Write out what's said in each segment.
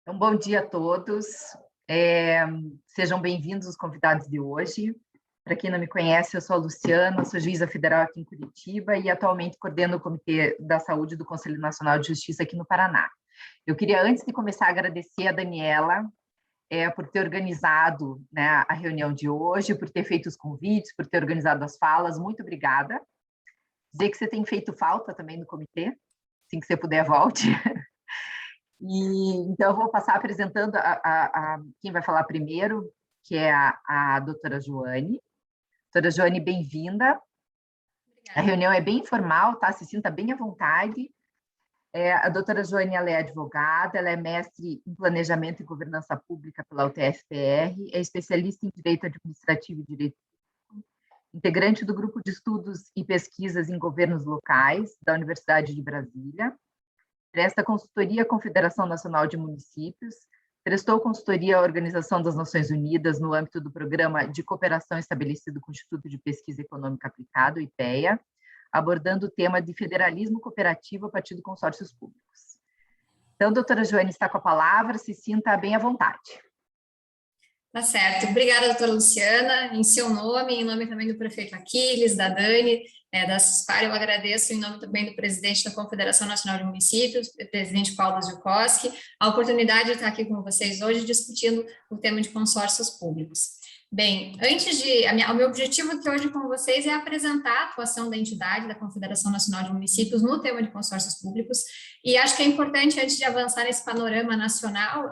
Então, bom dia a todos. É, Sejam bem-vindos os convidados de hoje. Para quem não me conhece, eu sou a Luciana, sou juíza federal aqui em Curitiba e atualmente coordeno o Comitê da Saúde do Conselho Nacional de Justiça aqui no Paraná. Eu queria, antes de começar, agradecer a Daniela por ter organizado, né, a reunião de hoje, por ter feito os convites, por ter organizado as falas. Muito obrigada. Dizer que você tem feito falta também no comitê. Assim que você puder, volte. Então, eu vou passar apresentando quem vai falar primeiro, que é a doutora Joane. Doutora Joane, bem-vinda. A reunião é bem informal, tá? Se sinta bem à vontade. A doutora Joane, ela é advogada, ela é mestre em Planejamento e Governança Pública pela UTF-PR, é especialista em Direito Administrativo e Direito Público, integrante do Grupo de Estudos e Pesquisas em Governos Locais da Universidade de Brasília, presta consultoria à Confederação Nacional de Municípios, prestou consultoria à Organização das Nações Unidas no âmbito do Programa de Cooperação estabelecido com o Instituto de Pesquisa Econômica Aplicada, o IPEA, abordando o tema de federalismo cooperativo a partir de consórcios públicos. Então, doutora Joane está com a palavra, se sinta bem à vontade. Tá certo. Obrigada, doutora Luciana, em seu nome, em nome também do prefeito Aquiles, da Dani, da CISPAR, eu agradeço em nome também do presidente da Confederação Nacional de Municípios, presidente Paulo Ziukowski, a oportunidade de estar aqui com vocês hoje discutindo o tema de consórcios públicos. Bem, o meu objetivo aqui hoje com vocês é apresentar a atuação da entidade, da Confederação Nacional de Municípios, no tema de consórcios públicos, e acho que é importante, antes de avançar nesse panorama nacional,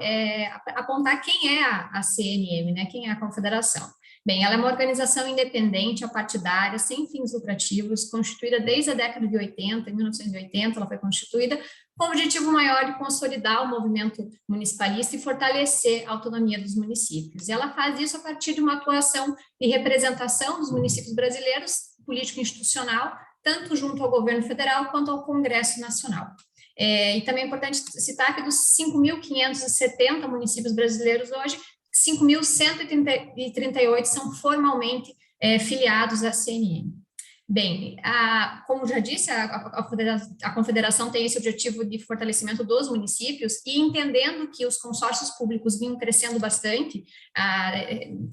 apontar quem é a CNM, né? Quem é a Confederação. Bem, ela é uma organização independente, apartidária, sem fins lucrativos, constituída desde a década de 80, em 1980 ela foi constituída, com o objetivo maior de consolidar o movimento municipalista e fortalecer a autonomia dos municípios. E ela faz isso a partir de uma atuação de representação dos municípios brasileiros, político-institucional, tanto junto ao governo federal quanto ao Congresso Nacional. E também é importante citar que dos 5.570 municípios brasileiros hoje, 5.138 são formalmente filiados à CNM. Bem, como já disse, a Confederação tem esse objetivo de fortalecimento dos municípios e entendendo que os consórcios públicos vinham crescendo bastante,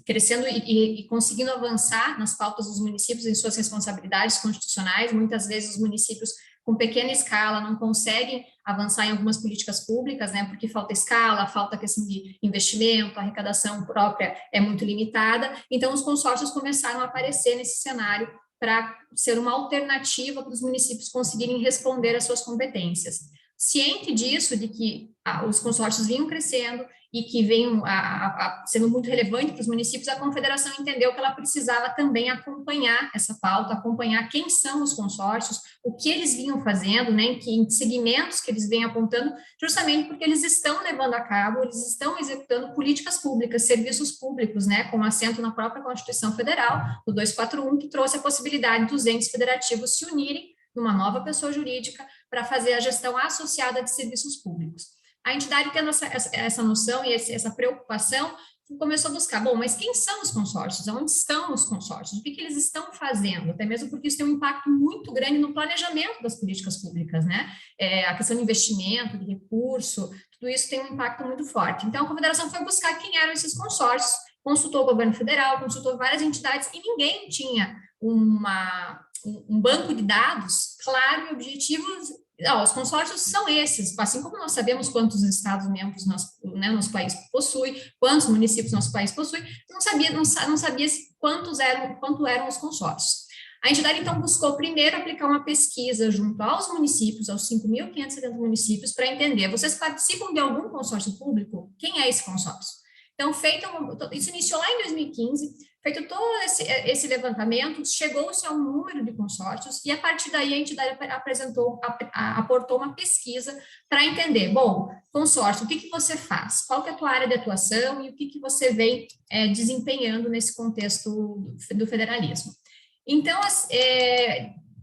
crescendo e conseguindo avançar nas pautas dos municípios em suas responsabilidades constitucionais. Muitas vezes os municípios com pequena escala não conseguem avançar em algumas políticas públicas, né, porque falta escala, falta questão de investimento, a arrecadação própria é muito limitada, então os consórcios começaram a aparecer nesse cenário para ser uma alternativa para os municípios conseguirem responder às suas competências. Ciente disso, de que os consórcios vinham crescendo e que venham sendo muito relevante para os municípios, a Confederação entendeu que ela precisava também acompanhar essa pauta, acompanhar quem são os consórcios, o que eles vinham fazendo, né, em segmentos que eles vêm apontando, justamente porque eles estão levando a cabo, eles estão executando políticas públicas, serviços públicos, né, com assento na própria Constituição Federal, do 241, que trouxe a possibilidade dos entes federativos se unirem numa nova pessoa jurídica para fazer a gestão associada de serviços públicos. A entidade, tendo essa noção e essa preocupação, começou a buscar, bom, mas quem são os consórcios? Onde estão os consórcios? O que eles estão fazendo? Até mesmo porque isso tem um impacto muito grande no planejamento das políticas públicas, né? A questão de investimento, de recurso, tudo isso tem um impacto muito forte. Então, a Confederação foi buscar quem eram esses consórcios, consultou o governo federal, consultou várias entidades e ninguém tinha um banco de dados claro e objetivo. Os consórcios são esses, assim como nós sabemos quantos estados-membros nosso país possui, quantos municípios nosso país possui, não sabia quanto eram os consórcios. A entidade, então, buscou primeiro aplicar uma pesquisa junto aos municípios, aos 5.570 municípios, para entender, vocês participam de algum consórcio público? Quem é esse consórcio? Então, isso iniciou lá em 2015, feito todo esse levantamento, chegou-se a um número de consórcios e, a partir daí, a entidade aportou uma pesquisa para entender, bom, consórcio, o que você faz? Qual que é a tua área de atuação e o que você vem desempenhando nesse contexto do federalismo? Então,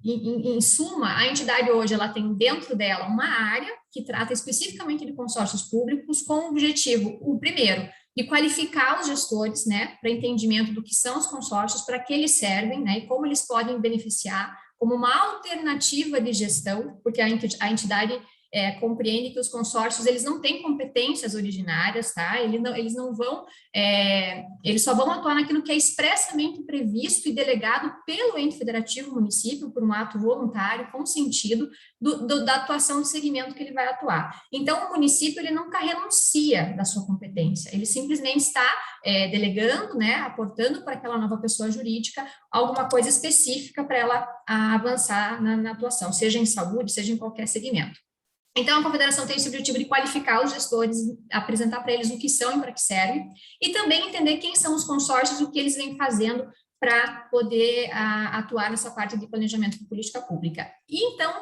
em suma, a entidade hoje ela tem dentro dela uma área que trata especificamente de consórcios públicos com o objetivo, o primeiro, de qualificar os gestores, né, para entendimento do que são os consórcios, para que eles servem, né, e como eles podem beneficiar como uma alternativa de gestão, porque a entidade compreende que os consórcios, eles não têm competências originárias, tá? Eles não vão, eles só vão atuar naquilo que é expressamente previsto e delegado pelo ente federativo município, por um ato voluntário, consentido, da atuação do segmento que ele vai atuar. Então, o município, ele nunca renuncia da sua competência, ele simplesmente está delegando, né, aportando para aquela nova pessoa jurídica alguma coisa específica para ela avançar na atuação, seja em saúde, seja em qualquer segmento. Então, a confederação tem esse objetivo de qualificar os gestores, apresentar para eles o que são e para que servem, e também entender quem são os consórcios e o que eles vêm fazendo para poder atuar nessa parte de planejamento de política pública. E então,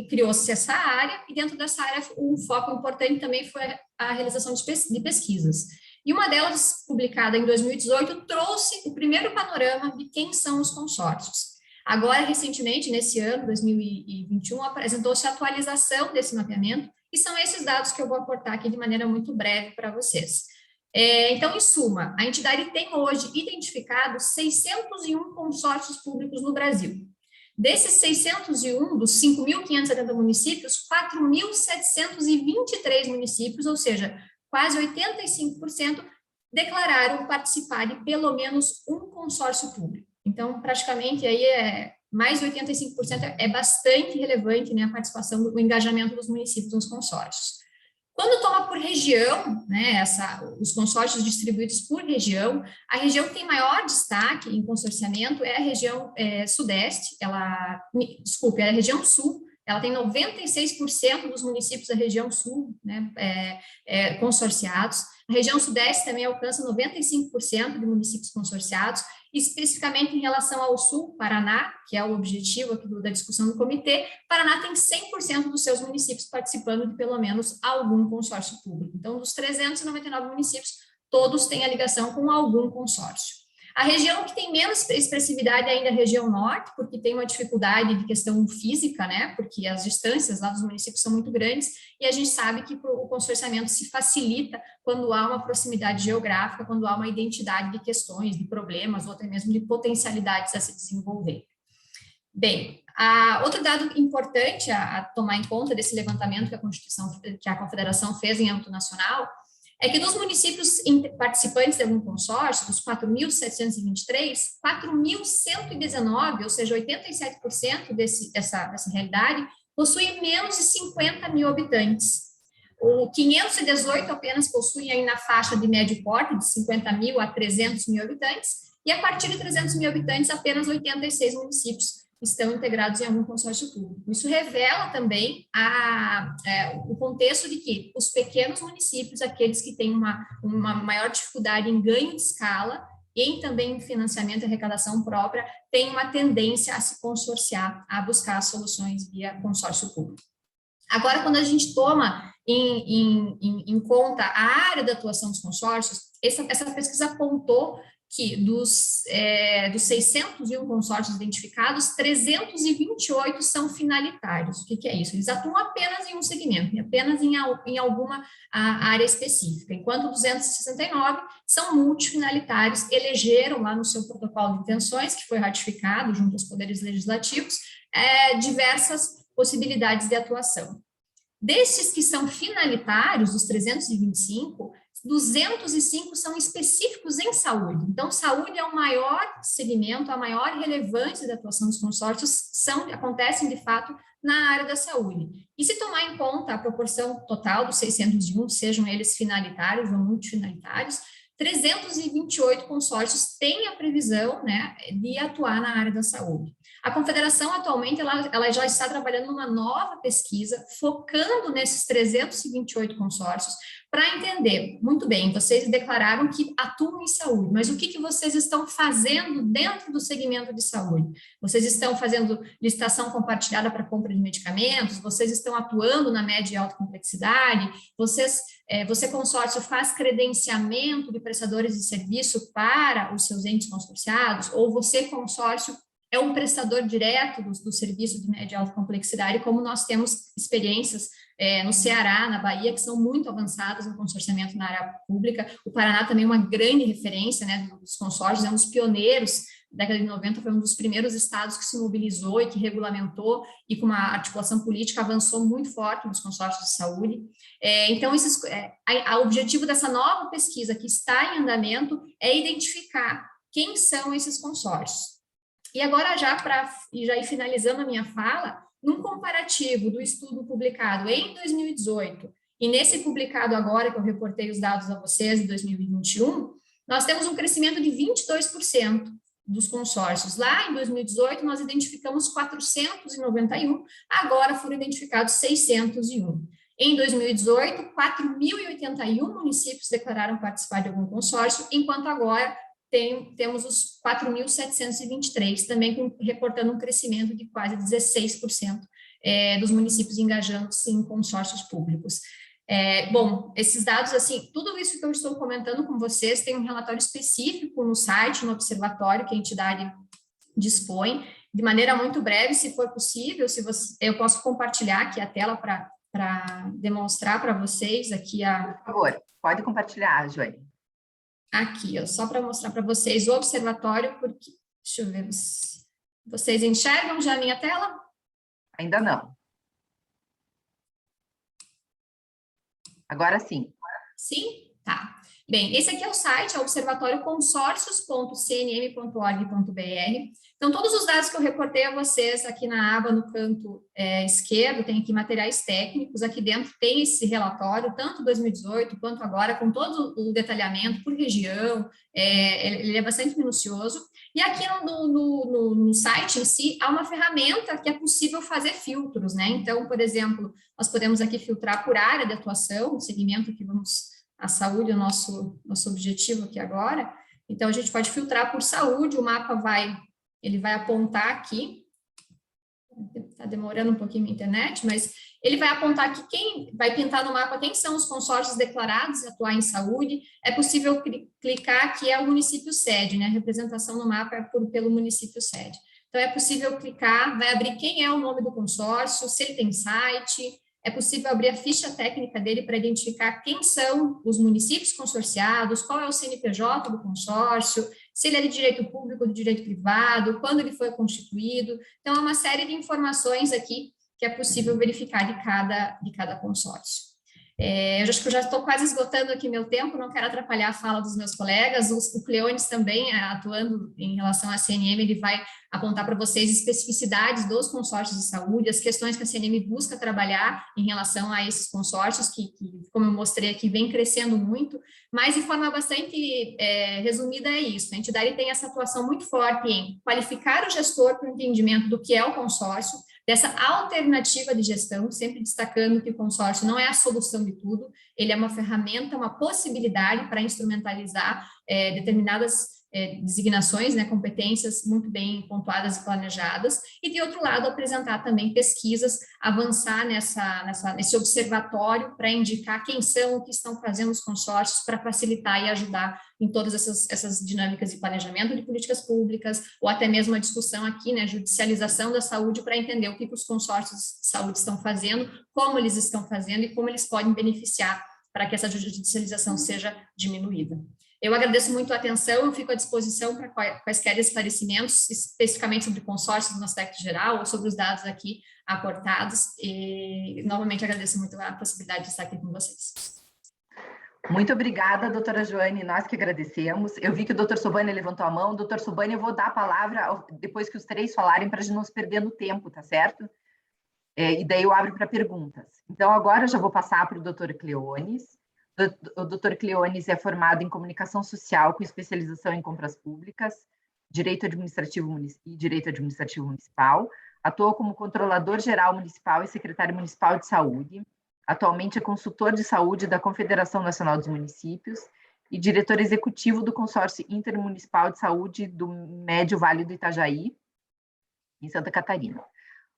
criou-se essa área, e dentro dessa área, um foco importante também foi a realização de pesquisas. E uma delas, publicada em 2018, trouxe o primeiro panorama de quem são os consórcios. Agora, recentemente, nesse ano, 2021, apresentou-se a atualização desse mapeamento, e são esses dados que eu vou aportar aqui de maneira muito breve para vocês. Então, em suma, a entidade tem hoje identificados 601 consórcios públicos no Brasil. Desses 601, dos 5.570 municípios, 4.723 municípios, ou seja, quase 85%, declararam participar de pelo menos um consórcio público. Então, praticamente, aí mais de 85% é bastante relevante, né, a participação, o engajamento dos municípios nos consórcios. Quando toma por região, né, os consórcios distribuídos por região, a região que tem maior destaque em consorciamento é a região sudeste, é a região sul, ela tem 96% dos municípios da região sul, né, consorciados. A região sudeste também alcança 95% de municípios consorciados, especificamente em relação ao sul, Paraná, que é o objetivo aqui da discussão do comitê. Paraná tem 100% dos seus municípios participando de pelo menos algum consórcio público. Então, dos 399 municípios, todos têm a ligação com algum consórcio. A região que tem menos expressividade ainda é a região norte, porque tem uma dificuldade de questão física, né, porque as distâncias lá dos municípios são muito grandes, e a gente sabe que o consorciamento se facilita quando há uma proximidade geográfica, quando há uma identidade de questões, de problemas, ou até mesmo de potencialidades a se desenvolver. Bem, outro dado importante a tomar em conta desse levantamento que a Confederação fez em âmbito nacional é que dos municípios participantes de algum consórcio, dos 4.723, 4.119, ou seja, 87% dessa realidade, possuem menos de 50 mil habitantes. O 518 apenas possuem aí na faixa de médio porte, de 50 mil a 300 mil habitantes, e a partir de 300 mil habitantes, apenas 86 municípios estão integrados em algum consórcio público. Isso revela também o contexto de que os pequenos municípios, aqueles que têm uma maior dificuldade em ganho de escala e também em financiamento e arrecadação própria, têm uma tendência a se consorciar, a buscar soluções via consórcio público. Agora, quando a gente toma em conta a área da atuação dos consórcios, essa pesquisa apontou que dos 601 consórcios identificados, 328 são finalitários. O que é isso? Eles atuam apenas em um segmento, apenas em alguma área específica, enquanto 269 são multifinalitários, elegeram lá no seu protocolo de intenções, que foi ratificado junto aos poderes legislativos, diversas possibilidades de atuação. Destes que são finalitários, dos 325, 205 são específicos em saúde. Então, saúde é o maior segmento, a maior relevância da atuação dos consórcios acontecem, de fato, na área da saúde. E se tomar em conta a proporção total dos 601, sejam eles finalitários ou multifinalitários, 328 consórcios têm a previsão, né, de atuar na área da saúde. A Confederação, atualmente, ela já está trabalhando numa nova pesquisa, focando nesses 328 consórcios, para entender, muito bem, vocês declararam que atuam em saúde, mas o que vocês estão fazendo dentro do segmento de saúde? Vocês estão fazendo licitação compartilhada para compra de medicamentos? Vocês estão atuando na média e alta complexidade? Você, consórcio, faz credenciamento de prestadores de serviço para os seus entes consorciados? Ou você, consórcio, é um prestador direto do serviço de média e alta complexidade, como nós temos experiências no Ceará, na Bahia, que são muito avançadas no consorciamento na área pública. O Paraná também é uma grande referência, né, dos consórcios, é um dos pioneiros década de 90 foi um dos primeiros estados que se mobilizou e que regulamentou e com uma articulação política avançou muito forte nos consórcios de saúde. Então, o objetivo dessa nova pesquisa que está em andamento é identificar quem são esses consórcios. E agora, já ir finalizando a minha fala, num comparativo do estudo publicado em 2018 e nesse publicado agora, que eu reportei os dados a vocês, de 2021, nós temos um crescimento de 22% dos consórcios. Lá em 2018, nós identificamos 491, agora foram identificados 601. Em 2018, 4.081 municípios declararam participar de algum consórcio, enquanto agora temos os 4.723, também reportando um crescimento de quase 16% dos municípios engajando-se em consórcios públicos. Bom, esses dados, assim, tudo isso que eu estou comentando com vocês tem um relatório específico no site, no observatório que a entidade dispõe, de maneira muito breve, se for possível, eu posso compartilhar aqui a tela para demonstrar para vocês aqui Por favor, pode compartilhar, Joane. Aqui, ó, só para mostrar para vocês o observatório, porque, deixa eu ver, vocês enxergam já a minha tela? Ainda não. Agora sim. Sim? Tá. Bem, esse aqui é o site, é o observatórioconsórcios.cnm.org.br. Então, todos os dados que eu reportei a vocês aqui na aba no canto esquerdo, tem aqui materiais técnicos, aqui dentro tem esse relatório, tanto 2018 quanto agora, com todo o detalhamento por região, ele é bastante minucioso. E aqui no site em si, há uma ferramenta que é possível fazer filtros, né? Então, por exemplo, nós podemos aqui filtrar por área de atuação, o segmento que a saúde é o nosso objetivo aqui agora. Então, a gente pode filtrar por saúde, o mapa ele vai apontar aqui, está demorando um pouquinho a internet, mas ele vai apontar aqui vai pintar no mapa quem são os consórcios declarados a atuar em saúde. É possível clicar aqui, é o município sede, né? A representação no mapa é pelo município sede. Então, é possível clicar, vai abrir quem é o nome do consórcio, se ele tem site. É possível abrir a ficha técnica dele para identificar quem são os municípios consorciados, qual é o CNPJ do consórcio, se ele é de direito público ou de direito privado, quando ele foi constituído. Então, é uma série de informações aqui que é possível verificar de cada consórcio. Eu acho que eu já estou quase esgotando aqui meu tempo, não quero atrapalhar a fala dos meus colegas. O Cleones também, atuando em relação à CNM, ele vai apontar para vocês especificidades dos consórcios de saúde, as questões que a CNM busca trabalhar em relação a esses consórcios, que como eu mostrei aqui, vem crescendo muito, mas de forma bastante resumida é isso. A entidade tem essa atuação muito forte em qualificar o gestor para o entendimento do que é o consórcio, dessa alternativa de gestão, sempre destacando que o consórcio não é a solução de tudo, ele é uma ferramenta, uma possibilidade para instrumentalizar determinadas designações, né, competências muito bem pontuadas e planejadas, e de outro lado apresentar também pesquisas, avançar nesse observatório para indicar quem são, o que estão fazendo os consórcios para facilitar e ajudar em todas essas dinâmicas de planejamento de políticas públicas, ou até mesmo a discussão aqui, né, judicialização da saúde, para entender o que os consórcios de saúde estão fazendo, como eles estão fazendo e como eles podem beneficiar para que essa judicialização seja diminuída. Eu agradeço muito a atenção, eu fico à disposição para quaisquer esclarecimentos, especificamente sobre consórcios no aspecto geral, ou sobre os dados aqui aportados, e novamente agradeço muito a possibilidade de estar aqui com vocês. Muito obrigada, doutora Joane, nós que agradecemos. Eu vi que o doutor Sobania levantou a mão. Doutor Sobania, eu vou dar a palavra depois que os três falarem, para a gente não se perder no tempo, tá certo? E daí eu abro para perguntas. Então, agora eu já vou passar para o doutor Cleones. O doutor Cleones é formado em comunicação social com especialização em compras públicas, direito administrativo e direito administrativo municipal. Atua como controlador geral municipal e secretário municipal de saúde. Atualmente é consultor de saúde da Confederação Nacional dos Municípios e diretor executivo do Consórcio Intermunicipal de Saúde do Médio Vale do Itajaí, em Santa Catarina.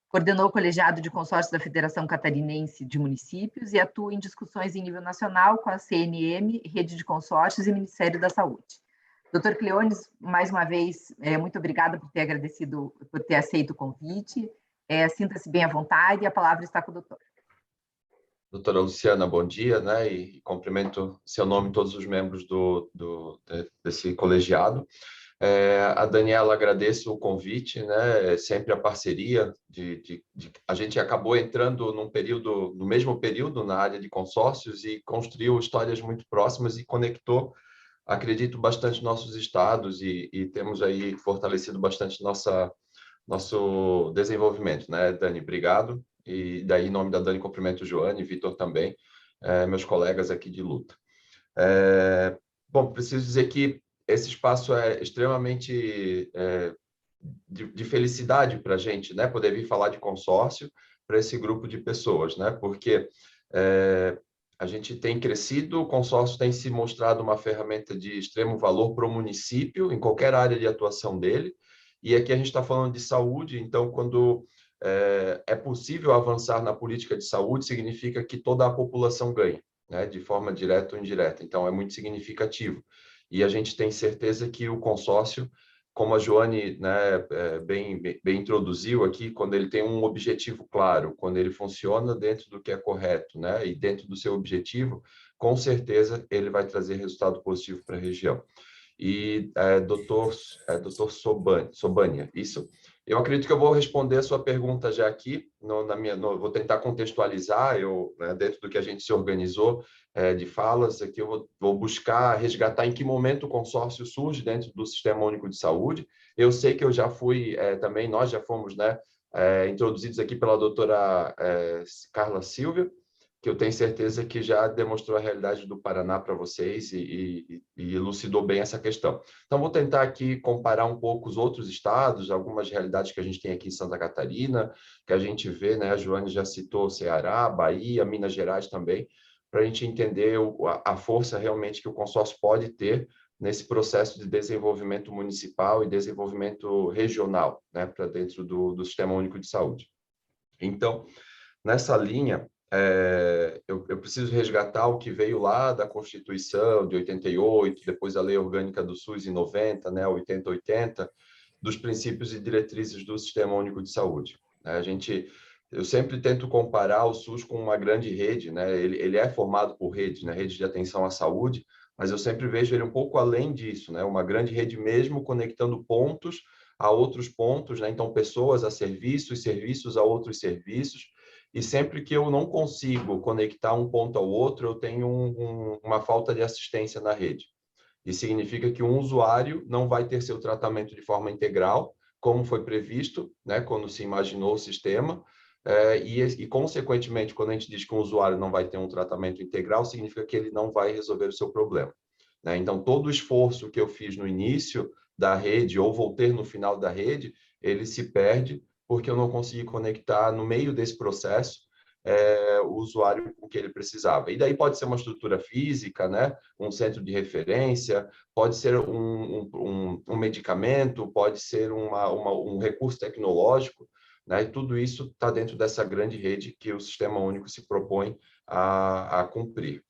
Coordenou o colegiado de consórcio da Federação Catarinense de Municípios e atua em discussões em nível nacional com a CNM, Rede de Consórcios e Ministério da Saúde. Doutor Cleones, mais uma vez, muito obrigada por ter aceito o convite. Sinta-se bem à vontade e a palavra está com o doutor. Doutora Luciana, bom dia, né? E cumprimento seu nome e todos os membros desse colegiado. A Daniela, agradeço o convite, né? Sempre a parceria a gente acabou entrando no mesmo período na área de consórcios e construiu histórias muito próximas e conectou, acredito, bastante nossos estados e temos aí fortalecido bastante nosso desenvolvimento, né, Dani? Obrigado. E daí, em nome da Dani, cumprimento o Joane e Vitor também, meus colegas aqui de luta. Bom, preciso dizer que esse espaço é extremamente de felicidade para a gente, né? Poder vir falar de consórcio para esse grupo de pessoas, né? Porque a gente tem crescido, o consórcio tem se mostrado uma ferramenta de extremo valor para o município, em qualquer área de atuação dele, e aqui a gente está falando de saúde, então, quando é possível avançar na política de saúde, significa que toda a população ganha, né? De forma direta ou indireta, então é muito significativo. E a gente tem certeza que o consórcio, como a Joane, né, bem introduziu aqui, quando ele tem um objetivo claro, quando ele funciona dentro do que é correto, né, e dentro do seu objetivo, com certeza ele vai trazer resultado positivo para a região. E doutor Sobania, isso? Eu acredito que eu vou responder a sua pergunta já aqui, vou tentar contextualizar, né, dentro do que a gente se organizou de falas, aqui eu vou buscar resgatar em que momento o consórcio surge dentro do Sistema Único de Saúde. Eu sei que eu já fui também, nós já fomos, né, introduzidos aqui pela doutora Carla Silvia, que eu tenho certeza que já demonstrou a realidade do Paraná para vocês e elucidou bem essa questão. Então, vou tentar aqui comparar um pouco os outros estados, algumas realidades que a gente tem aqui em Santa Catarina, que a gente vê, né? A Joane já citou Ceará, Bahia, Minas Gerais também, para a gente entender a força realmente que o consórcio pode ter nesse processo de desenvolvimento municipal e desenvolvimento regional, né? Para dentro do Sistema Único de Saúde. Então, nessa linha, eu preciso resgatar o que veio lá da Constituição de 88, depois a Lei Orgânica do SUS em 90, né, 80, dos princípios e diretrizes do Sistema Único de Saúde. Eu sempre tento comparar o SUS com uma grande rede, né? Ele é formado por redes, né? Rede de atenção à saúde, mas eu sempre vejo ele um pouco além disso, né? Uma grande rede mesmo conectando pontos a outros pontos, né? Então, pessoas a serviços, serviços a outros serviços, e sempre que eu não consigo conectar um ponto ao outro, eu tenho uma falta de assistência na rede. Isso significa que um usuário não vai ter seu tratamento de forma integral, como foi previsto, né, quando se imaginou o sistema, consequentemente, quando a gente diz que um usuário não vai ter um tratamento integral, significa que ele não vai resolver o seu problema, né? Então, todo o esforço que eu fiz no início da rede, ou vou ter no final da rede, ele se perde porque eu não consegui conectar no meio desse processo o usuário com o que ele precisava. E daí pode ser uma estrutura física, né? Um centro de referência, pode ser um medicamento, pode ser um recurso tecnológico, né? E tudo isso está dentro dessa grande rede que o Sistema Único se propõe a cumprir.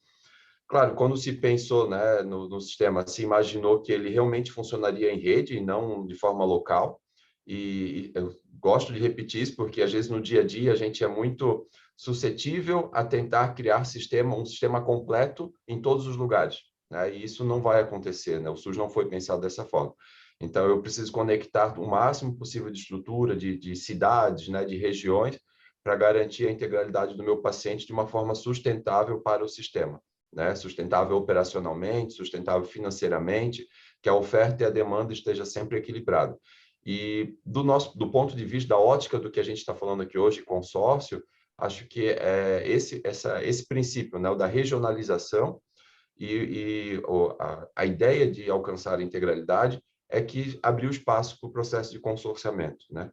Claro, quando se pensou, né, no sistema, se imaginou que ele realmente funcionaria em rede e não de forma local. E eu gosto de repetir isso porque, às vezes, no dia a dia, a gente é muito suscetível a tentar criar um sistema completo em todos os lugares, né? E isso não vai acontecer, né? O SUS não foi pensado dessa forma. Então, eu preciso conectar o máximo possível de estrutura, de cidades, né, de regiões, para garantir a integralidade do meu paciente de uma forma sustentável para o sistema, né? Sustentável operacionalmente, sustentável financeiramente, que a oferta e a demanda esteja sempre equilibrada. E do ponto de vista da ótica do que a gente está falando aqui hoje, consórcio, acho que esse princípio, né, o da regionalização a ideia de alcançar a integralidade é que abriu espaço para o processo de consorciamento, né?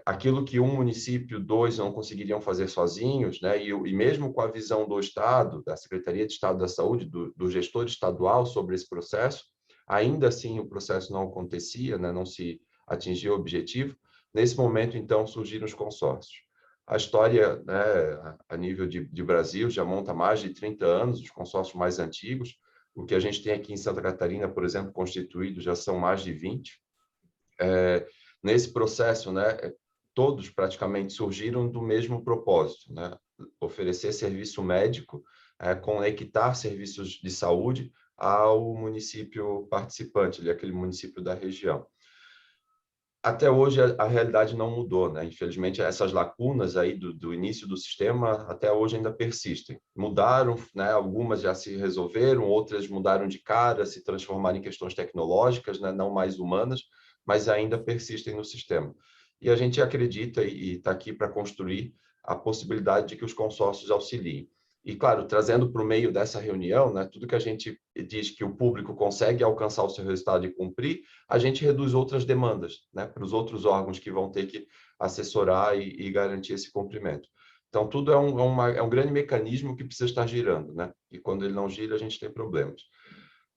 Aquilo que um município, dois não conseguiriam fazer sozinhos, né? E mesmo com a visão do Estado, da Secretaria de Estado da Saúde, do gestor estadual sobre esse processo, ainda assim o processo não acontecia, né? Não se atingia o objetivo. Nesse momento, então, surgiram os consórcios. A história, né, a nível de Brasil, já monta mais de 30 anos, os consórcios mais antigos. O que a gente tem aqui em Santa Catarina, por exemplo, constituído, já são mais de 20. Nesse processo, né, todos praticamente surgiram do mesmo propósito, né? Oferecer serviço médico, conectar serviços de saúde ao município participante, ali, aquele município da região. Até hoje a realidade não mudou, né? Infelizmente, essas lacunas aí do início do sistema até hoje ainda persistem. Mudaram, né? Algumas já se resolveram, outras mudaram de cara, se transformaram em questões tecnológicas, né? Não mais humanas, mas ainda persistem no sistema. E a gente acredita e está aqui para construir a possibilidade de que os consórcios auxiliem. E, claro, trazendo para o meio dessa reunião, né, tudo que a gente diz que o público consegue alcançar o seu resultado e cumprir, a gente reduz outras demandas, né, para os outros órgãos que vão ter que assessorar e garantir esse cumprimento. Então, tudo é um grande mecanismo que precisa estar girando, né? E quando ele não gira, a gente tem problemas.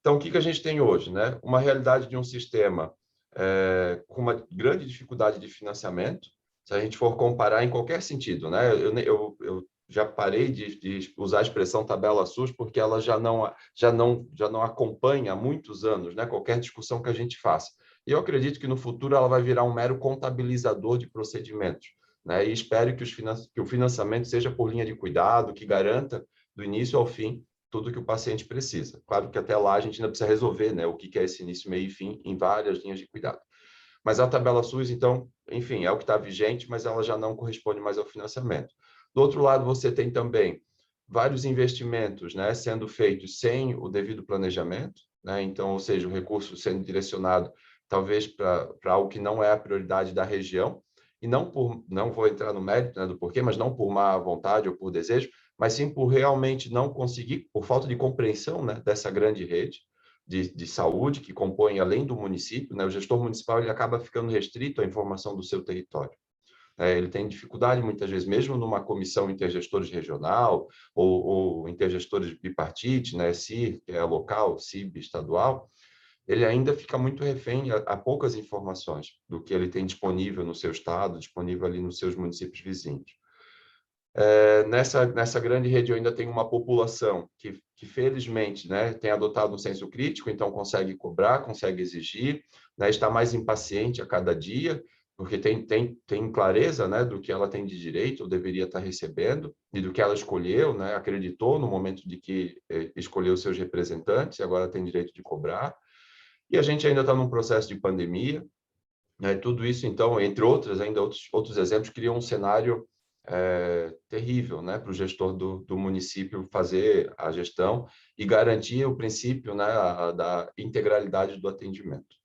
Então, o que a gente tem hoje, né? Uma realidade de um sistema com uma grande dificuldade de financiamento, se a gente for comparar em qualquer sentido, né? Eu já parei de usar a expressão tabela SUS porque ela já não acompanha há muitos anos, né? Qualquer discussão que a gente faça. E eu acredito que no futuro ela vai virar um mero contabilizador de procedimentos, né? E espero que o financiamento seja por linha de cuidado, que garanta do início ao fim tudo que o paciente precisa. Claro que até lá a gente ainda precisa resolver, né, o que é esse início, meio e fim em várias linhas de cuidado. Mas a tabela SUS, então, enfim, é o que está vigente, mas ela já não corresponde mais ao financiamento. Do outro lado, você tem também vários investimentos, né, sendo feitos sem o devido planejamento, né, então, ou seja, o recurso sendo direcionado talvez para algo que não é a prioridade da região, e não vou entrar no mérito, né, do porquê, mas não por má vontade ou por desejo, mas sim por realmente não conseguir, por falta de compreensão, né, dessa grande rede de saúde que compõe além do município, né, o gestor municipal ele acaba ficando restrito à informação do seu território. Ele tem dificuldade, muitas vezes, mesmo numa comissão intergestores regional ou intergestores bipartite, né, CIR, que é local, CIB estadual, ele ainda fica muito refém a poucas informações do que ele tem disponível no seu estado, disponível ali nos seus municípios vizinhos. Nessa grande rede eu ainda tenho uma população que felizmente, né, tem adotado um senso crítico, então consegue cobrar, consegue exigir, né, está mais impaciente a cada dia, porque tem clareza, né, do que ela tem de direito ou deveria estar recebendo e do que ela escolheu, né, acreditou no momento de que escolheu seus representantes e agora tem direito de cobrar. E a gente ainda está num processo de pandemia, né, tudo isso, então, entre outros, ainda outros exemplos, cria um cenário terrível, né, para o gestor do município fazer a gestão e garantir o princípio, né, da integralidade do atendimento.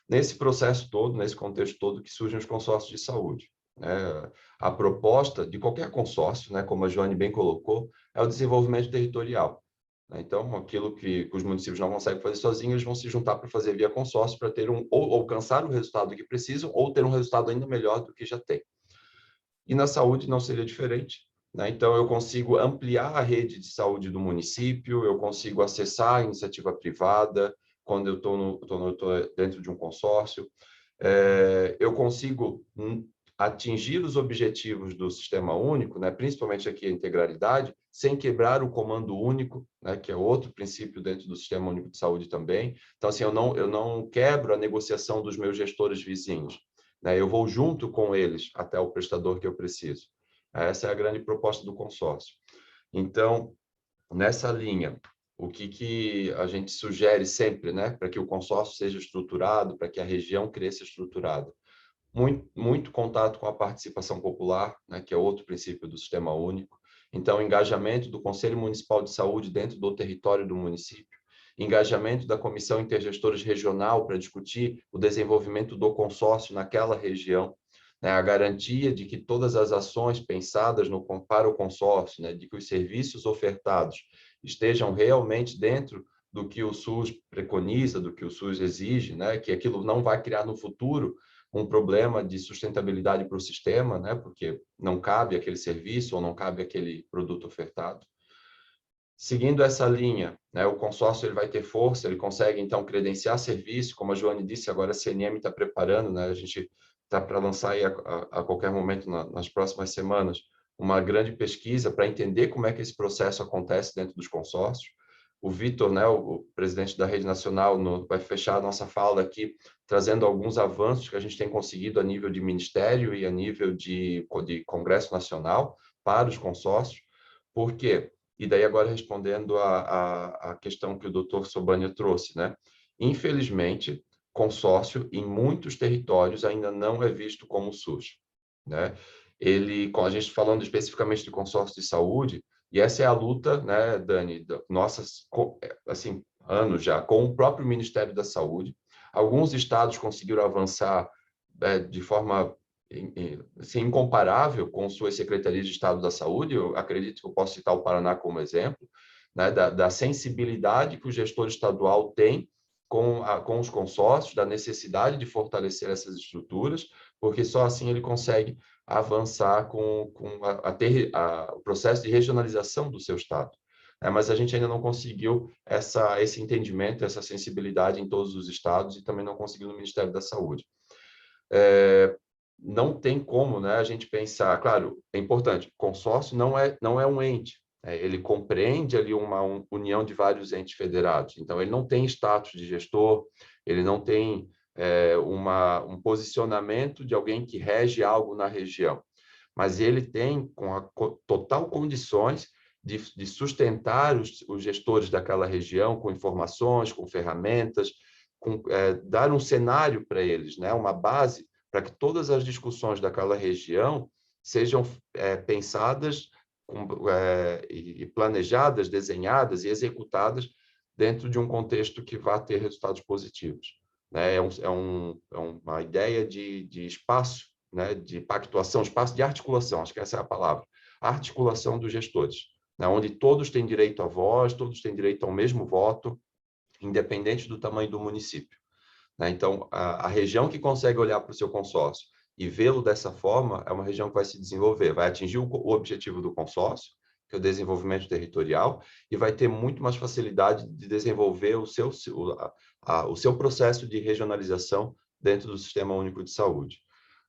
Nesse processo todo, nesse contexto todo, que surgem os consórcios de saúde, né? A proposta de qualquer consórcio, né, como a Joane bem colocou, é o desenvolvimento territorial. Então, aquilo que os municípios não conseguem fazer sozinhos, eles vão se juntar para fazer via consórcio, para ter ou alcançar o resultado que precisam, ou ter um resultado ainda melhor do que já tem. E na saúde não seria diferente, né? Então, eu consigo ampliar a rede de saúde do município, eu consigo acessar a iniciativa privada quando eu estou dentro de um consórcio, eu consigo atingir os objetivos do sistema único, né? Principalmente aqui a integralidade, sem quebrar o comando único, né? Que é outro princípio dentro do sistema único de saúde também. Então, assim, eu não quebro a negociação dos meus gestores vizinhos, né? Eu vou junto com eles até o prestador que eu preciso. Essa é a grande proposta do consórcio. Então, nessa linha, o que a gente sugere sempre, né, para que o consórcio seja estruturado, para que a região cresça estruturada? Muito contato com a participação popular, né, que é outro princípio do sistema único. Então, engajamento do Conselho Municipal de Saúde dentro do território do município, engajamento da Comissão Intergestores Regional para discutir o desenvolvimento do consórcio naquela região, né, a garantia de que todas as ações pensadas para o consórcio, né, de que os serviços ofertados estejam realmente dentro do que o SUS preconiza, do que o SUS exige, né, que aquilo não vai criar no futuro um problema de sustentabilidade para o sistema, né, porque não cabe aquele serviço ou não cabe aquele produto ofertado. Seguindo essa linha, né, o consórcio ele vai ter força, ele consegue, então, credenciar serviço, como a Joane disse, agora a CNM está preparando, né, a gente está para lançar aí a qualquer momento, nas próximas semanas, uma grande pesquisa para entender como é que esse processo acontece dentro dos consórcios. O Vitor, né, o presidente da Rede Nacional, vai fechar a nossa fala aqui, trazendo alguns avanços que a gente tem conseguido a nível de ministério e a nível de Congresso Nacional para os consórcios. Por quê? E daí agora respondendo a questão que o doutor Sobania trouxe, né? Infelizmente, consórcio em muitos territórios ainda não é visto como SUS, né? Ele, com a gente falando especificamente de consórcio de saúde, e essa é a luta, né, Dani, nossas, assim, anos já, com o próprio Ministério da Saúde. Alguns estados conseguiram avançar de forma assim, incomparável com suas secretarias de Estado da Saúde. Eu acredito que eu posso citar o Paraná como exemplo, né, da sensibilidade que o gestor estadual tem com os consórcios, da necessidade de fortalecer essas estruturas, porque só assim ele consegue avançar com o processo de regionalização do seu Estado. Mas a gente ainda não conseguiu esse entendimento, essa sensibilidade em todos os estados e também não conseguiu no Ministério da Saúde. Não tem como, né, a gente pensar, claro, é importante, consórcio não é um ente, ele compreende ali uma união de vários entes federados, então ele não tem status de gestor, ele não tem um posicionamento de alguém que rege algo na região, mas ele tem total condições de sustentar os gestores daquela região com informações, com ferramentas, dar um cenário para eles, né, uma base para que todas as discussões daquela região sejam pensadas e planejadas, desenhadas e executadas dentro de um contexto que vá ter resultados positivos. Né? Uma ideia de espaço, né? De pactuação, espaço de articulação, acho que essa é a palavra, a articulação dos gestores, né? Onde todos têm direito à voz, todos têm direito ao mesmo voto, independente do tamanho do município. Né? Então, a região que consegue olhar para o seu consórcio e vê-lo dessa forma é uma região que vai se desenvolver, vai atingir o objetivo do consórcio, que é o desenvolvimento territorial, e vai ter muito mais facilidade de desenvolver o seu processo de regionalização dentro do Sistema Único de Saúde.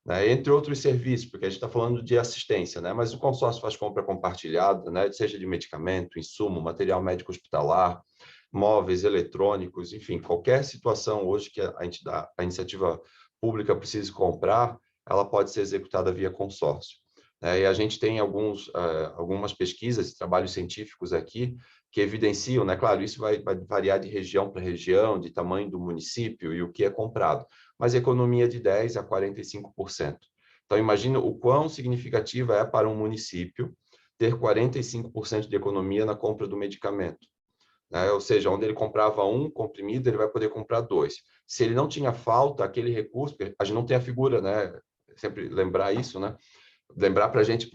Né? Entre outros serviços, porque a gente está falando de assistência, né? Mas o consórcio faz compra compartilhada, né? Seja de medicamento, insumo, material médico hospitalar, móveis, eletrônicos, enfim, qualquer situação hoje que a iniciativa pública precise comprar, ela pode ser executada via consórcio. E a gente tem algumas pesquisas e trabalhos científicos aqui que evidenciam, né? Claro, isso vai variar de região para região, de tamanho do município e o que é comprado, mas economia de 10% a 45%. Então, imagina o quão significativa é para um município ter 45% de economia na compra do medicamento. Ou seja, onde ele comprava um comprimido, ele vai poder comprar 2. Se ele não tinha falta, aquele recurso, a gente não tem a figura, né? Sempre lembrar isso, né? Lembrar para a gente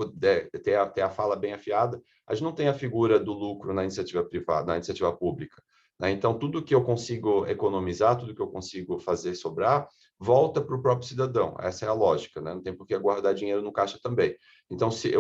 ter a fala bem afiada, a gente não tem a figura do lucro na iniciativa privada, na iniciativa pública. Né? Então, tudo que eu consigo economizar, tudo que eu consigo fazer sobrar, volta para o próprio cidadão. Essa é a lógica, né? Não tem por que guardar dinheiro no caixa também. Então, se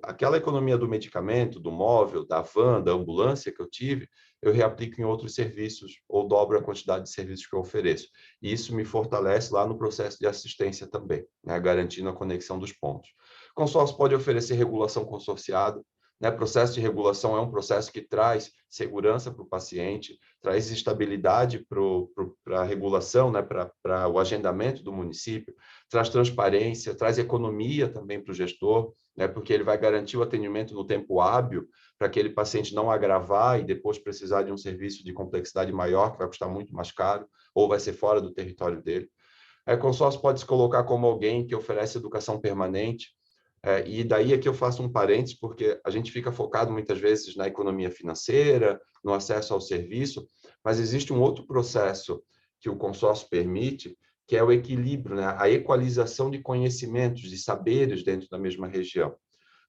aquela economia do medicamento, do móvel, da van, da ambulância que eu tive, eu reaplico em outros serviços ou dobro a quantidade de serviços que eu ofereço. E isso me fortalece lá no processo de assistência também, né? Garantindo a conexão dos pontos. O consórcio pode oferecer regulação consorciada, né? Processo de regulação é um processo que traz segurança para o paciente, traz estabilidade para a regulação, né? Para o agendamento do município, traz transparência, traz economia também para o gestor, né? Porque ele vai garantir o atendimento no tempo hábil para aquele paciente não agravar e depois precisar de um serviço de complexidade maior, que vai custar muito mais caro, ou vai ser fora do território dele. O consórcio pode se colocar como alguém que oferece educação permanente, e daí é que eu faço um parênteses, porque a gente fica focado muitas vezes na economia financeira, no acesso ao serviço, mas existe um outro processo que o consórcio permite, que é o equilíbrio, né? A equalização de conhecimentos, de saberes dentro da mesma região.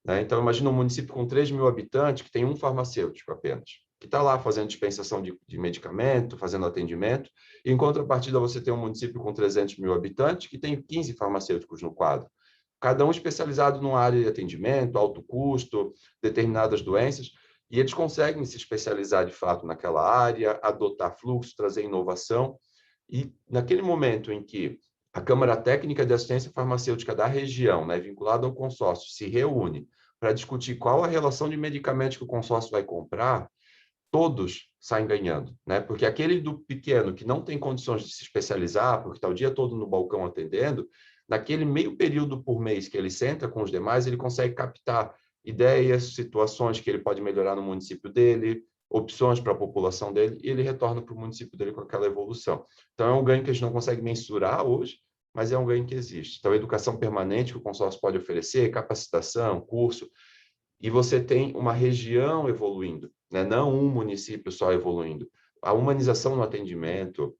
Né? Então, imagina um município com 3 mil habitantes que tem um farmacêutico apenas, que está lá fazendo dispensação de medicamento, fazendo atendimento, e em contrapartida você tem um município com 300 mil habitantes que tem 15 farmacêuticos no quadro, cada um especializado numa área de atendimento, alto custo, determinadas doenças, e eles conseguem se especializar de fato naquela área, adotar fluxo, trazer inovação, e naquele momento em que a Câmara Técnica de Assistência Farmacêutica da região, né, vinculada ao consórcio, se reúne para discutir qual a relação de medicamentos que o consórcio vai comprar, todos saem ganhando, né? Porque aquele do pequeno que não tem condições de se especializar, porque está o dia todo no balcão atendendo, naquele meio período por mês que ele senta com os demais, ele consegue captar ideias, situações que ele pode melhorar no município dele, opções para a população dele, e ele retorna para o município dele com aquela evolução. Então, é um ganho que a gente não consegue mensurar hoje, mas é um ganho que existe. Então, a educação permanente que o consórcio pode oferecer, capacitação, curso, e você tem uma região evoluindo, né? Não um município só evoluindo. A humanização no atendimento,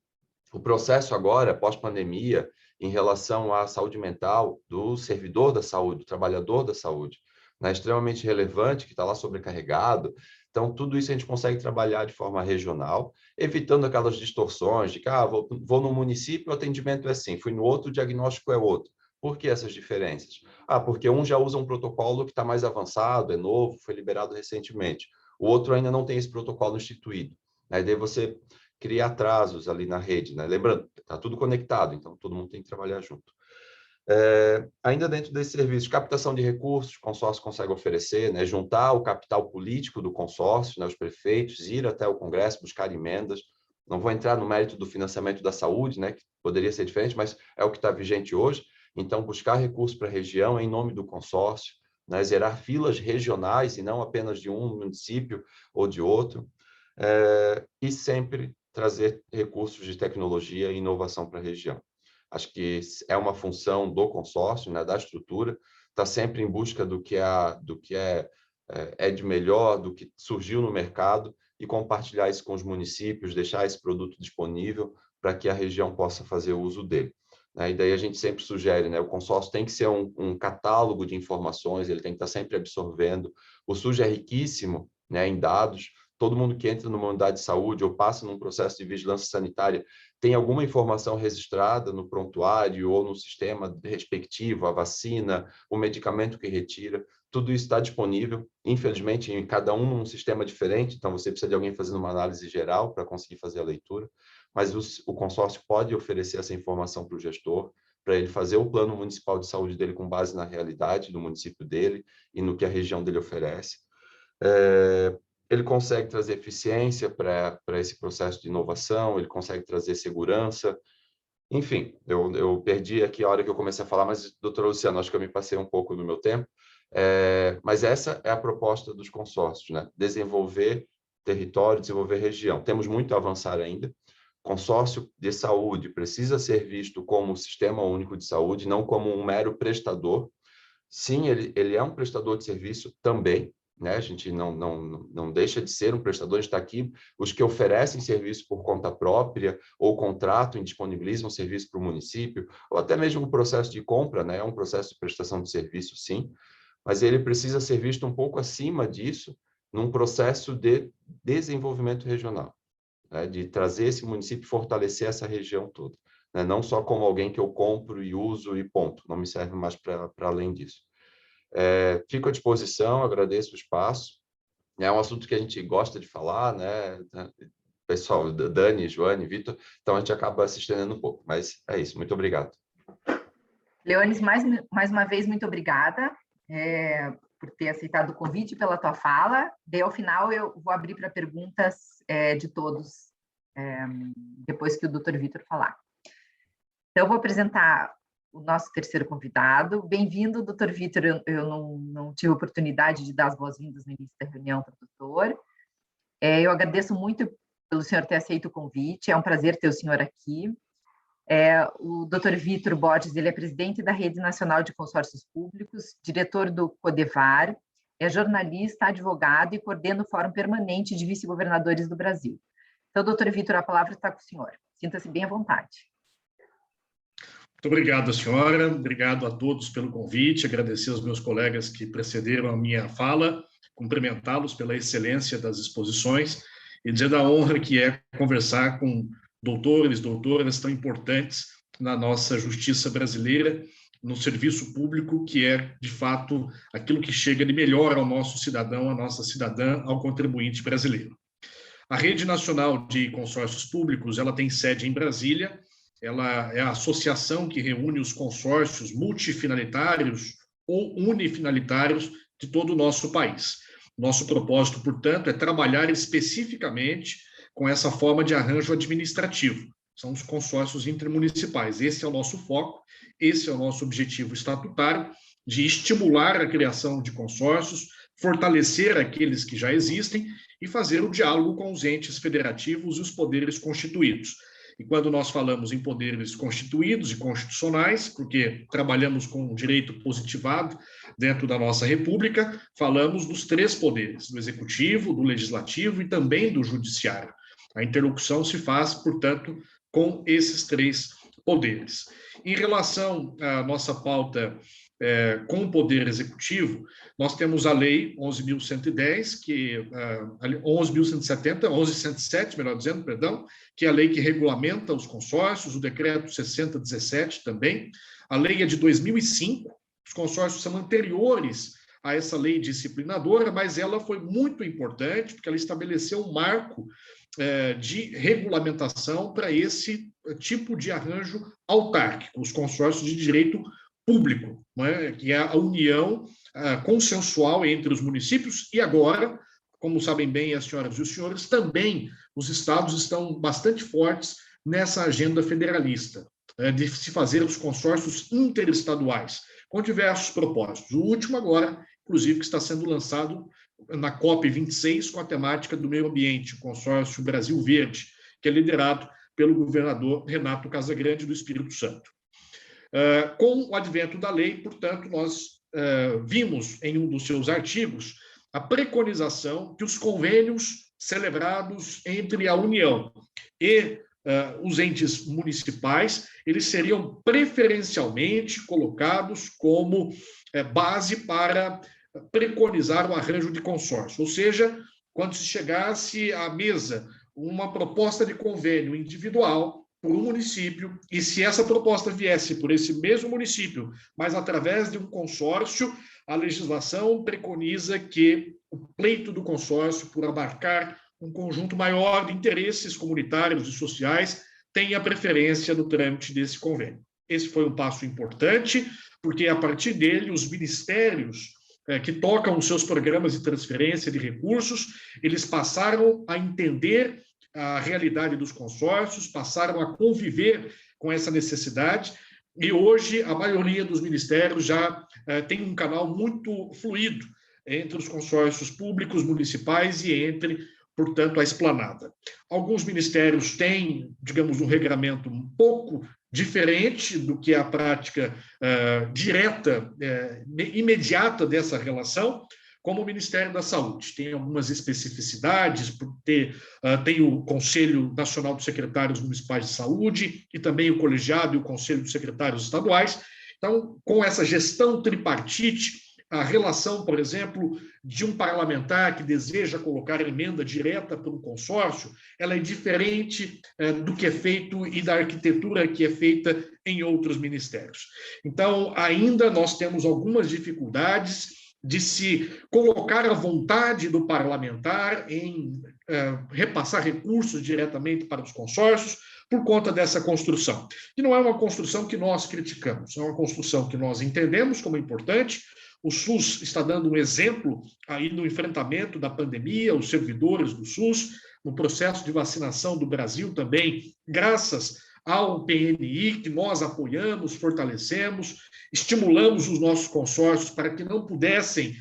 o processo agora, pós-pandemia, em relação à saúde mental do servidor da saúde, do trabalhador da saúde, né? Extremamente relevante, que está lá sobrecarregado. Então, tudo isso a gente consegue trabalhar de forma regional, evitando aquelas distorções de que vou no município, o atendimento é assim, fui no outro, o diagnóstico é outro. Por que essas diferenças? Porque um já usa um protocolo que está mais avançado, é novo, foi liberado recentemente. O outro ainda não tem esse protocolo instituído. Aí daí você cria atrasos ali na rede, né? Lembrando, está tudo conectado, então todo mundo tem que trabalhar junto. Ainda dentro desse serviço, captação de recursos, o consórcio consegue oferecer, né? Juntar o capital político do consórcio, né? Os prefeitos, ir até o Congresso, buscar emendas. Não vou entrar no mérito do financiamento da saúde, né? Que poderia ser diferente, mas é o que está vigente hoje. Então, buscar recursos para a região em nome do consórcio, né? Zerar filas regionais e não apenas de um município ou de outro. E sempre trazer recursos de tecnologia e inovação para a região. Acho que é uma função do consórcio, né, da estrutura, está sempre em busca do que é de melhor, do que surgiu no mercado e compartilhar isso com os municípios, deixar esse produto disponível para que a região possa fazer uso dele. E daí a gente sempre sugere, né, o consórcio tem que ser um catálogo de informações, ele tem que estar sempre absorvendo. O SUS é riquíssimo, né, em dados. Todo mundo que entra numa unidade de saúde ou passa num processo de vigilância sanitária tem alguma informação registrada no prontuário ou no sistema respectivo, a vacina, o medicamento que retira, tudo isso está disponível. Infelizmente, em cada um num sistema diferente, então você precisa de alguém fazendo uma análise geral para conseguir fazer a leitura, mas o consórcio pode oferecer essa informação para o gestor, para ele fazer o plano municipal de saúde dele com base na realidade do município dele e no que a região dele oferece. Ele consegue trazer eficiência para esse processo de inovação, ele consegue trazer segurança. Enfim, eu perdi aqui a hora que eu comecei a falar, mas, doutor Luciano, acho que eu me passei um pouco do meu tempo. Mas essa é a proposta dos consórcios, né? Desenvolver território, desenvolver região. Temos muito a avançar ainda. Consórcio de saúde precisa ser visto como um sistema único de saúde, não como um mero prestador. Sim, ele é um prestador de serviço também, né? A gente não deixa de ser um prestador, a gente está aqui, os que oferecem serviço por conta própria ou contrato e disponibilizam serviço para o município, ou até mesmo o processo de compra, né? É um processo de prestação de serviço, sim, mas ele precisa ser visto um pouco acima disso, num processo de desenvolvimento regional, né? De trazer esse município e fortalecer essa região toda, né? Não só como alguém que eu compro e uso e ponto, não me serve mais para além disso. Fico à disposição, agradeço o espaço. É um assunto que a gente gosta de falar, né? Pessoal, Dani, Joane, Vitor, então a gente acaba se estendendo um pouco, mas é isso, muito obrigado. Leones, mais uma vez, muito obrigada por ter aceitado o convite, pela tua fala. Daí, ao final, eu vou abrir para perguntas de todos, depois que o doutor Vitor falar. Então, eu vou apresentar o nosso terceiro convidado. Bem-vindo, doutor Vitor. Eu não tive oportunidade de dar as boas-vindas no início da reunião para o doutor. Eu agradeço muito pelo senhor ter aceito o convite. É um prazer ter o senhor aqui. O doutor Vitor Borges, ele é presidente da Rede Nacional de Consórcios Públicos, diretor do CODEVAR, é jornalista, advogado e coordena o Fórum Permanente de Vice-Governadores do Brasil. Então, doutor Vitor, a palavra está com o senhor. Sinta-se bem à vontade. Muito obrigado, senhora. Obrigado a todos pelo convite. Agradecer aos meus colegas que precederam a minha fala, cumprimentá-los pela excelência das exposições e dizer da honra que é conversar com doutores, doutoras tão importantes na nossa justiça brasileira, no serviço público, que é, de fato, aquilo que chega de melhor ao nosso cidadão, à nossa cidadã, ao contribuinte brasileiro. A Rede Nacional de Consórcios Públicos, ela tem sede em Brasília. Ela é a associação que reúne os consórcios multifinalitários ou unifinalitários de todo o nosso país. Nosso propósito, portanto, é trabalhar especificamente com essa forma de arranjo administrativo. São os consórcios intermunicipais. Esse é o nosso foco, esse é o nosso objetivo estatutário de estimular a criação de consórcios, fortalecer aqueles que já existem e fazer o diálogo com os entes federativos e os poderes constituídos. E quando nós falamos em poderes constituídos e constitucionais, porque trabalhamos com o direito positivado dentro da nossa República, falamos dos 3 poderes, do Executivo, do Legislativo e também do Judiciário. A interlocução se faz, portanto, com esses 3 poderes. Em relação à nossa pauta com o Poder Executivo, nós temos a Lei 11.110, 11.107, melhor dizendo, perdão, que é a lei que regulamenta os consórcios, o Decreto 6017 também. A lei é de 2005, os consórcios são anteriores a essa lei disciplinadora, mas ela foi muito importante, porque ela estabeleceu um marco de regulamentação para esse tipo de arranjo autárquico, os consórcios de direito público, não é? Que é a união consensual entre os municípios e agora, como sabem bem as senhoras e os senhores, também os estados estão bastante fortes nessa agenda federalista, de se fazer os consórcios interestaduais, com diversos propósitos. O último agora, inclusive, que está sendo lançado na COP26 com a temática do meio ambiente, o consórcio Brasil Verde, que é liderado pelo governador Renato Casagrande do Espírito Santo. Com o advento da lei, portanto, nós vimos em um dos seus artigos a preconização que os convênios celebrados entre a União e os entes municipais, eles seriam preferencialmente colocados como base para preconizar o arranjo de consórcio. Ou seja, quando se chegasse à mesa uma proposta de convênio individual por um município, e se essa proposta viesse por esse mesmo município, mas através de um consórcio, a legislação preconiza que o pleito do consórcio, por abarcar um conjunto maior de interesses comunitários e sociais, tenha preferência no trâmite desse convênio. Esse foi um passo importante, porque a partir dele os ministérios que tocam os seus programas de transferência de recursos, eles passaram a entender a realidade dos consórcios, passaram a conviver com essa necessidade, e hoje a maioria dos ministérios já tem um canal muito fluido entre os consórcios públicos, municipais e entre, portanto, a esplanada. Alguns ministérios têm, digamos, um regramento um pouco diferente do que a prática direta, imediata dessa relação, como o Ministério da Saúde. Tem algumas especificidades, tem o Conselho Nacional dos Secretários Municipais de Saúde e também o colegiado e o Conselho dos Secretários Estaduais. Então, com essa gestão tripartite, a relação, por exemplo, de um parlamentar que deseja colocar emenda direta para um consórcio, ela é diferente do que é feito e da arquitetura que é feita em outros ministérios. Então, ainda nós temos algumas dificuldades de se colocar a vontade do parlamentar em repassar recursos diretamente para os consórcios por conta dessa construção. E não é uma construção que nós criticamos, é uma construção que nós entendemos como importante. O SUS está dando um exemplo aí no enfrentamento da pandemia, os servidores do SUS, no processo de vacinação do Brasil também, graças ao PNI, que nós apoiamos, fortalecemos, estimulamos os nossos consórcios para que não pudessem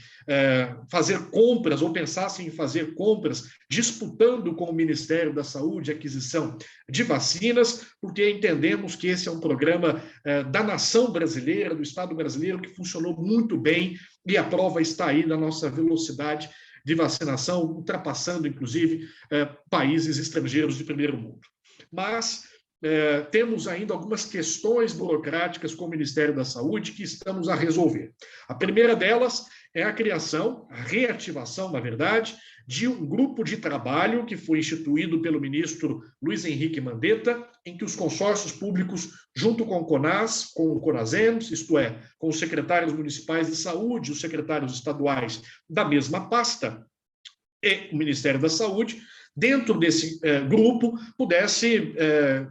fazer compras ou pensassem em fazer compras disputando com o Ministério da Saúde a aquisição de vacinas, porque entendemos que esse é um programa da nação brasileira, do Estado brasileiro, que funcionou muito bem e a prova está aí na nossa velocidade de vacinação, ultrapassando, inclusive, países estrangeiros de primeiro mundo. Mas temos ainda algumas questões burocráticas com o Ministério da Saúde que estamos a resolver. A primeira delas é a criação, a reativação, na verdade, de um grupo de trabalho que foi instituído pelo ministro Luiz Henrique Mandetta, em que os consórcios públicos, junto com o CONAS, com o CONASEMS, isto é, com os secretários municipais de saúde, os secretários estaduais da mesma pasta, e o Ministério da Saúde, dentro desse grupo, pudesse,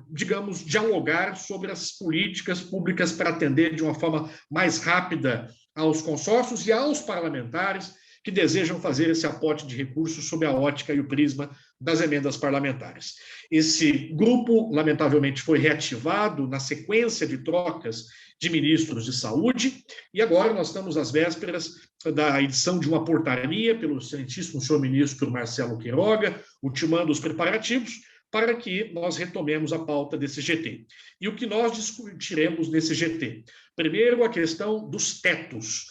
digamos, dialogar sobre as políticas públicas para atender de uma forma mais rápida aos consórcios e aos parlamentares que desejam fazer esse aporte de recursos sob a ótica e o prisma das emendas parlamentares. Esse grupo, lamentavelmente, foi reativado na sequência de trocas de ministros de saúde, e agora nós estamos às vésperas da edição de uma portaria pelo excelentíssimo senhor ministro Marcelo Queiroga, ultimando os preparativos para que nós retomemos a pauta desse GT. E o que nós discutiremos nesse GT? Primeiro, a questão dos tetos.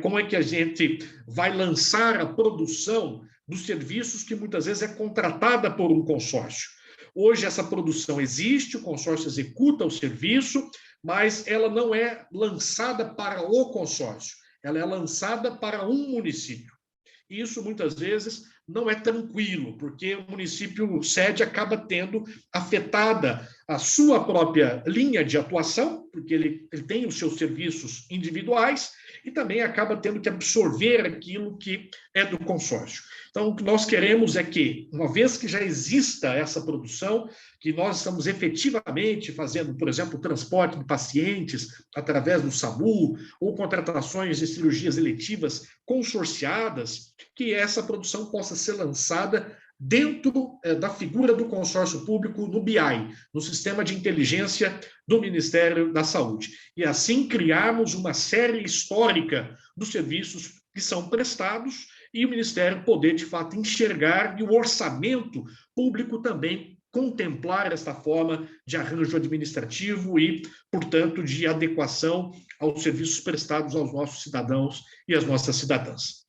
Como é que a gente vai lançar a produção dos serviços que muitas vezes é contratada por um consórcio. Hoje essa produção existe, o consórcio executa o serviço, mas ela não é lançada para o consórcio, ela é lançada para um município. E isso, muitas vezes, não é tranquilo, porque o município sede acaba tendo afetada a sua própria linha de atuação, porque ele tem os seus serviços individuais, e também acaba tendo que absorver aquilo que é do consórcio. Então, o que nós queremos é que, uma vez que já exista essa produção, que nós estamos efetivamente fazendo, por exemplo, o transporte de pacientes através do SAMU, ou contratações de cirurgias eletivas consorciadas, que essa produção possa ser lançada dentro da figura do consórcio público no BI, no Sistema de Inteligência do Ministério da Saúde. E assim criarmos uma série histórica dos serviços que são prestados e o Ministério poder, de fato, enxergar e o orçamento público também contemplar esta forma de arranjo administrativo e, portanto, de adequação aos serviços prestados aos nossos cidadãos e às nossas cidadãs.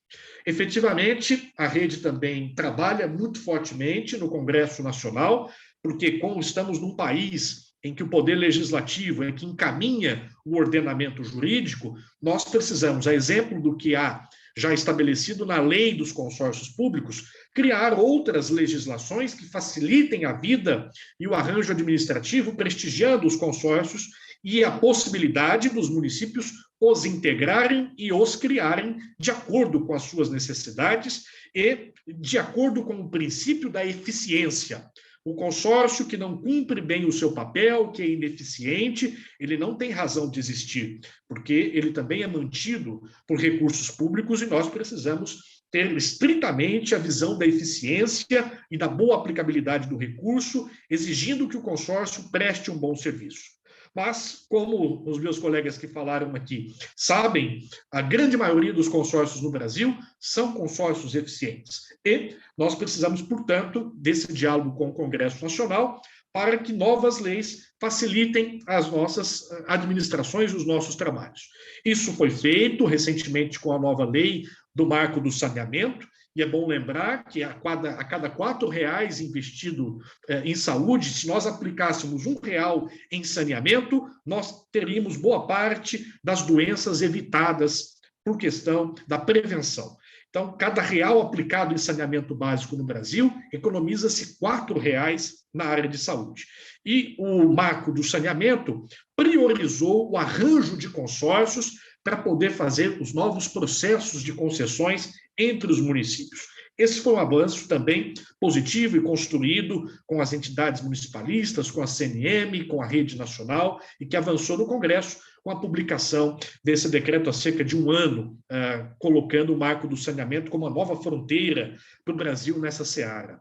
Efetivamente, a rede também trabalha muito fortemente no Congresso Nacional, porque como estamos num país em que o poder legislativo é que encaminha o ordenamento jurídico, nós precisamos, a exemplo do que há já estabelecido na lei dos consórcios públicos, criar outras legislações que facilitem a vida e o arranjo administrativo, prestigiando os consórcios e a possibilidade dos municípios os integrarem e os criarem de acordo com as suas necessidades e de acordo com o princípio da eficiência. O consórcio que não cumpre bem o seu papel, que é ineficiente, ele não tem razão de existir, porque ele também é mantido por recursos públicos e nós precisamos ter estritamente a visão da eficiência e da boa aplicabilidade do recurso, exigindo que o consórcio preste um bom serviço. Mas, como os meus colegas que falaram aqui sabem, a grande maioria dos consórcios no Brasil são consórcios eficientes. E nós precisamos, portanto, desse diálogo com o Congresso Nacional para que novas leis facilitem as nossas administrações e os nossos trabalhos. Isso foi feito recentemente com a nova lei do marco do saneamento, e é bom lembrar que a cada R$4 investido em saúde, se nós aplicássemos R$1 em saneamento, nós teríamos boa parte das doenças evitadas por questão da prevenção. Então, cada R$1 aplicado em saneamento básico no Brasil, economiza-se R$4 na área de saúde. E o marco do saneamento priorizou o arranjo de consórcios para poder fazer os novos processos de concessões entre os municípios. Esse foi um avanço também positivo e construído com as entidades municipalistas, com a CNM, com a Rede Nacional, e que avançou no Congresso com a publicação desse decreto há cerca de um ano, colocando o marco do saneamento como uma nova fronteira para o Brasil nessa seara.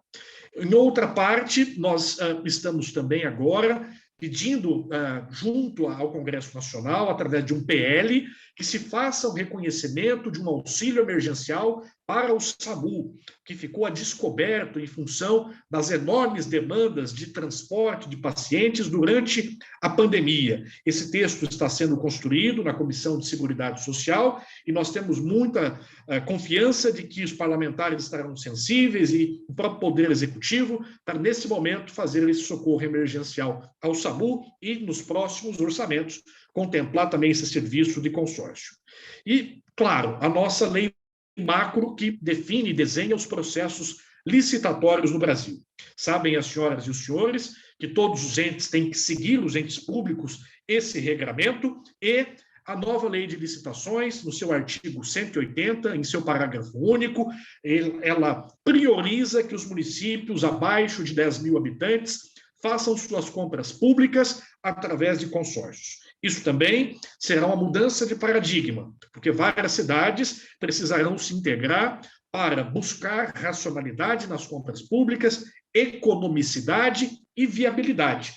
Em outra parte, nós estamos também agora pedindo, junto ao Congresso Nacional, através de um PL, que se faça o reconhecimento de um auxílio emergencial para o SAMU, que ficou a descoberto em função das enormes demandas de transporte de pacientes durante a pandemia. Esse texto está sendo construído na Comissão de Seguridade Social e nós temos muita confiança de que os parlamentares estarão sensíveis e o próprio Poder Executivo para, nesse momento, fazer esse socorro emergencial ao SAMU e, nos próximos orçamentos, contemplar também esse serviço de consórcio. E, claro, a nossa lei macro que define e desenha os processos licitatórios no Brasil. Sabem as senhoras e os senhores que todos os entes têm que seguir, os entes públicos, esse regramento, e a nova lei de licitações, no seu artigo 180, em seu parágrafo único, ela prioriza que os municípios abaixo de 10 mil habitantes façam suas compras públicas através de consórcios. Isso também será uma mudança de paradigma, porque várias cidades precisarão se integrar para buscar racionalidade nas compras públicas, economicidade e viabilidade.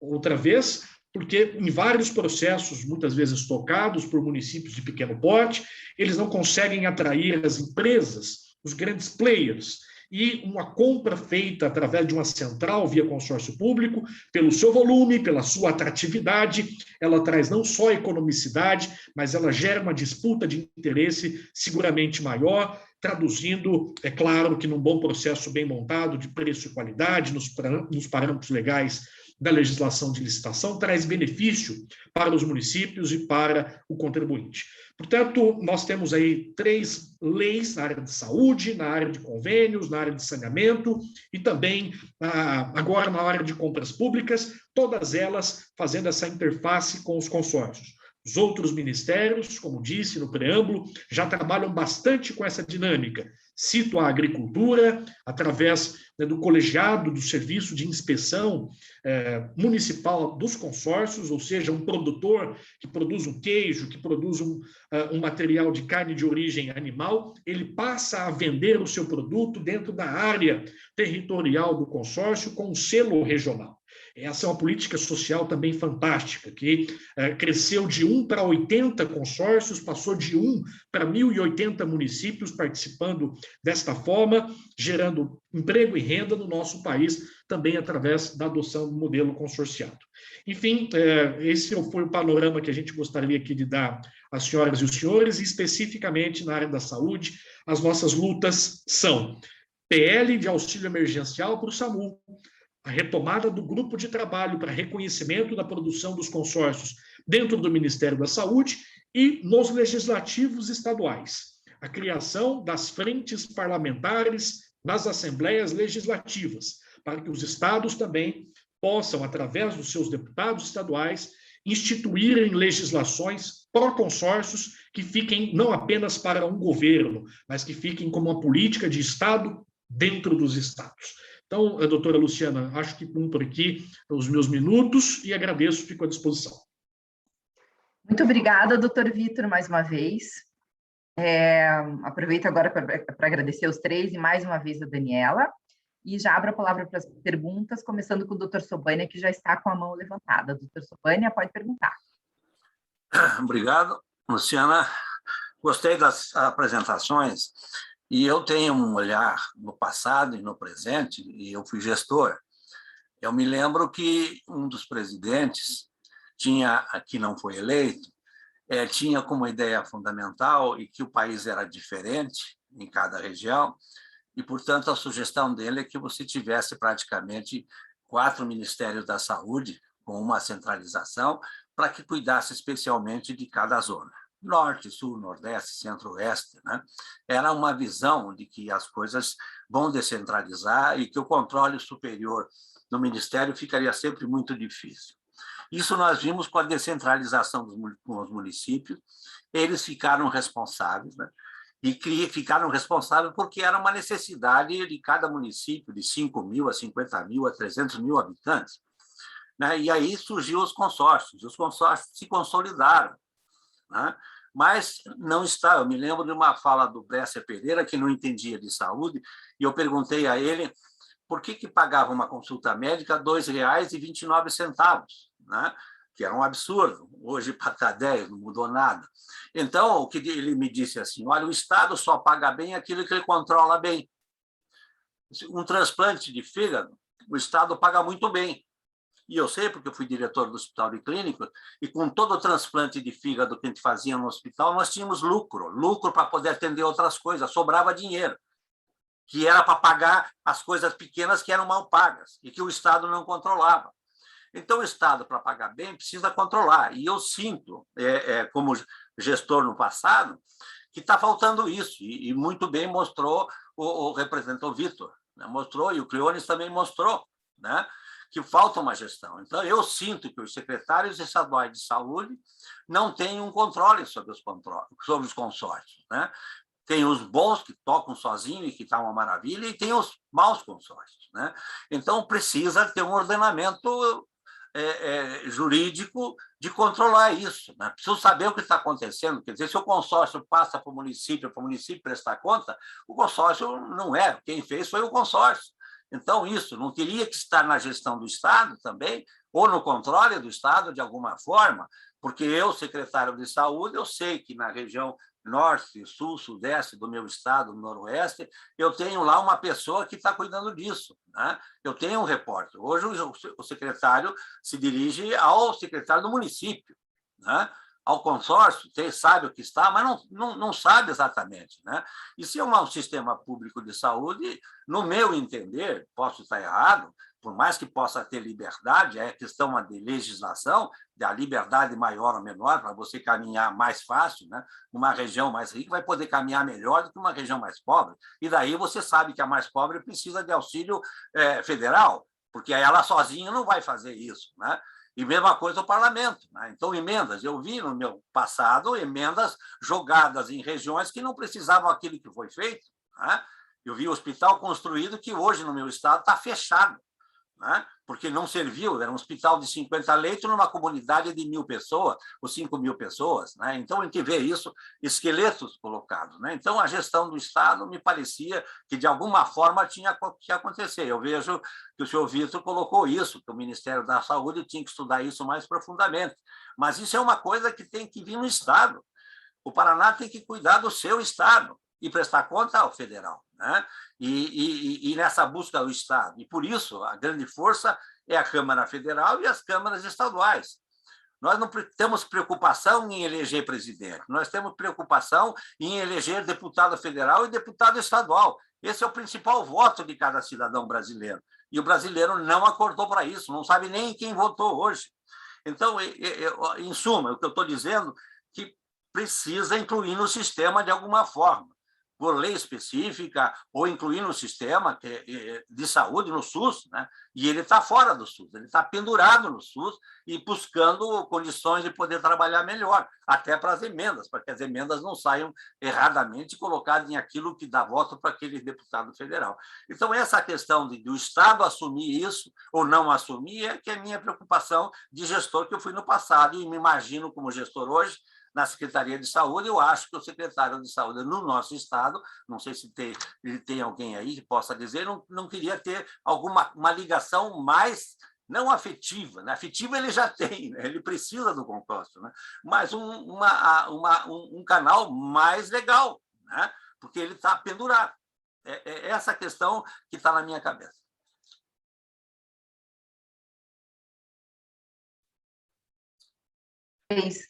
Outra vez, porque em vários processos, muitas vezes tocados por municípios de pequeno porte, eles não conseguem atrair as empresas, os grandes players, e uma compra feita através de uma central via consórcio público, pelo seu volume, pela sua atratividade, ela traz não só economicidade, mas ela gera uma disputa de interesse seguramente maior, traduzindo, é claro, que num bom processo bem montado de preço e qualidade, nos parâmetros legais da legislação de licitação, traz benefício para os municípios e para o contribuinte. Portanto, nós temos aí 3 leis na área de saúde, na área de convênios, na área de saneamento e também agora na área de compras públicas, todas elas fazendo essa interface com os consórcios. Os outros ministérios, como disse no preâmbulo, já trabalham bastante com essa dinâmica. Cito a agricultura, através do colegiado do serviço de inspeção municipal dos consórcios, ou seja, um produtor que produz um queijo, que produz um material de carne de origem animal, ele passa a vender o seu produto dentro da área territorial do consórcio com um selo regional. Essa é uma política social também fantástica, que cresceu de 1 para 80 consórcios, passou de 1 para 1.080 municípios participando desta forma, gerando emprego e renda no nosso país, também através da adoção do modelo consorciado. Enfim, esse foi o panorama que a gente gostaria aqui de dar às senhoras e os senhores, e especificamente na área da saúde, as nossas lutas são PL de auxílio emergencial para o SAMU, a retomada do grupo de trabalho para reconhecimento da produção dos consórcios dentro do Ministério da Saúde e nos legislativos estaduais, a criação das frentes parlamentares nas assembleias legislativas, para que os estados também possam, através dos seus deputados estaduais, instituírem legislações pró-consórcios que fiquem não apenas para um governo, mas que fiquem como uma política de Estado dentro dos estados. Então, doutora Luciana, acho que cumpro aqui os meus minutos e agradeço, fico à disposição. Muito obrigada, doutor Vitor, mais uma vez. Aproveito agora para agradecer os 3 e mais uma vez a Daniela. E já abro a palavra para as perguntas, começando com o doutor Sobania, que já está com a mão levantada. Doutor Sobania, pode perguntar. Obrigado, Luciana. Gostei das apresentações. E eu tenho um olhar no passado e no presente, e eu fui gestor. Eu me lembro que um dos presidentes que não foi eleito, tinha como ideia fundamental e que o país era diferente em cada região, e, portanto, a sugestão dele é que você tivesse praticamente 4 ministérios da saúde, com uma centralização, para que cuidasse especialmente de cada zona. Norte, Sul, Nordeste, Centro-Oeste, né? Era uma visão de que as coisas vão descentralizar e que o controle superior do Ministério ficaria sempre muito difícil. Isso nós vimos com a descentralização dos municípios, eles ficaram responsáveis, né? E ficaram responsáveis porque era uma necessidade de cada município, de 5 mil a 50 mil a 300 mil habitantes, né? E aí surgiu os consórcios se consolidaram, né? Mas não está. Eu me lembro de uma fala do Brescia Pereira, que não entendia de saúde, e eu perguntei a ele por que pagava uma consulta médica R$ 2,29, né? Que era um absurdo. Hoje paga 10, não mudou nada. Então, o que ele me disse assim, olha, o Estado só paga bem aquilo que ele controla bem. Um transplante de fígado, o Estado paga muito bem. E eu sei, porque eu fui diretor do Hospital de Clínicas, e com todo o transplante de fígado que a gente fazia no hospital, nós tínhamos lucro para poder atender outras coisas, sobrava dinheiro, que era para pagar as coisas pequenas que eram mal pagas e que o Estado não controlava. Então, o Estado, para pagar bem, precisa controlar. E eu sinto, como gestor no passado, que está faltando isso, e muito bem mostrou o representante Vitor, né? Mostrou, e o Cleones também mostrou, né? Que falta uma gestão. Então, eu sinto que os secretários estaduais de saúde não têm um controle sobre os consórcios, né? Tem os bons que tocam sozinho e que está uma maravilha, e tem os maus consórcios, né? Então, precisa ter um ordenamento jurídico de controlar isso, né? Preciso saber o que está acontecendo. Quer dizer, se o consórcio passa para o município prestar conta, o consórcio não é. Quem fez foi o consórcio. Então, isso não teria que estar na gestão do Estado também, ou no controle do Estado, de alguma forma, porque eu, secretário de Saúde, eu sei que na região norte, sul, sudeste do meu estado, noroeste, eu tenho lá uma pessoa que está cuidando disso, né? Eu tenho um repórter. Hoje o secretário se dirige ao secretário do município, né? Ao consórcio, sabe o que está, mas não sabe exatamente, né? E se é um sistema público de saúde, no meu entender, posso estar errado, por mais que possa ter liberdade, é questão de legislação, da liberdade maior ou menor, para você caminhar mais fácil, né? Uma região mais rica vai poder caminhar melhor do que uma região mais pobre. E daí você sabe que a mais pobre precisa de auxílio federal, porque ela sozinha não vai fazer isso, né? E mesma coisa o parlamento, né? Então, emendas. Eu vi no meu passado emendas jogadas em regiões que não precisavam aquilo que foi feito, né? Eu vi hospital construído que hoje no meu estado está fechado, né? Porque não serviu, era um hospital de 50 leitos numa comunidade de 1.000 pessoas, ou 5.000 pessoas, né? Então, a gente vê isso, esqueletos colocados, né? Então, a gestão do Estado me parecia que, de alguma forma, tinha que acontecer. Eu vejo que o senhor Vitor colocou isso, que o Ministério da Saúde tinha que estudar isso mais profundamente. Mas isso é uma coisa que tem que vir no Estado. O Paraná tem que cuidar do seu Estado e prestar conta ao federal, né? E nessa busca do Estado. E, por isso, a grande força é a Câmara Federal e as câmaras estaduais. Nós não temos preocupação em eleger presidente, nós temos preocupação em eleger deputado federal e deputado estadual. Esse é o principal voto de cada cidadão brasileiro. E o brasileiro não acordou para isso, não sabe nem quem votou hoje. Então, em suma, o que eu estou dizendo é que precisa incluir no sistema de alguma forma, por lei específica, ou incluir no sistema de saúde, no SUS, né? E ele está fora do SUS, ele está pendurado no SUS e buscando condições de poder trabalhar melhor, até para as emendas, para que as emendas não saiam erradamente colocadas em aquilo que dá voto para aquele deputado federal. Então, essa questão do Estado assumir isso ou não assumir é que é a minha preocupação de gestor que eu fui no passado e me imagino como gestor hoje, na Secretaria de Saúde. Eu acho que o secretário de Saúde no nosso estado, não sei se tem alguém aí que possa dizer, não queria ter uma ligação mais, não afetiva, né? Afetiva ele já tem, né? Ele precisa do consórcio, né? Mas um canal mais legal, né? Porque ele está pendurado. É essa questão que está na minha cabeça.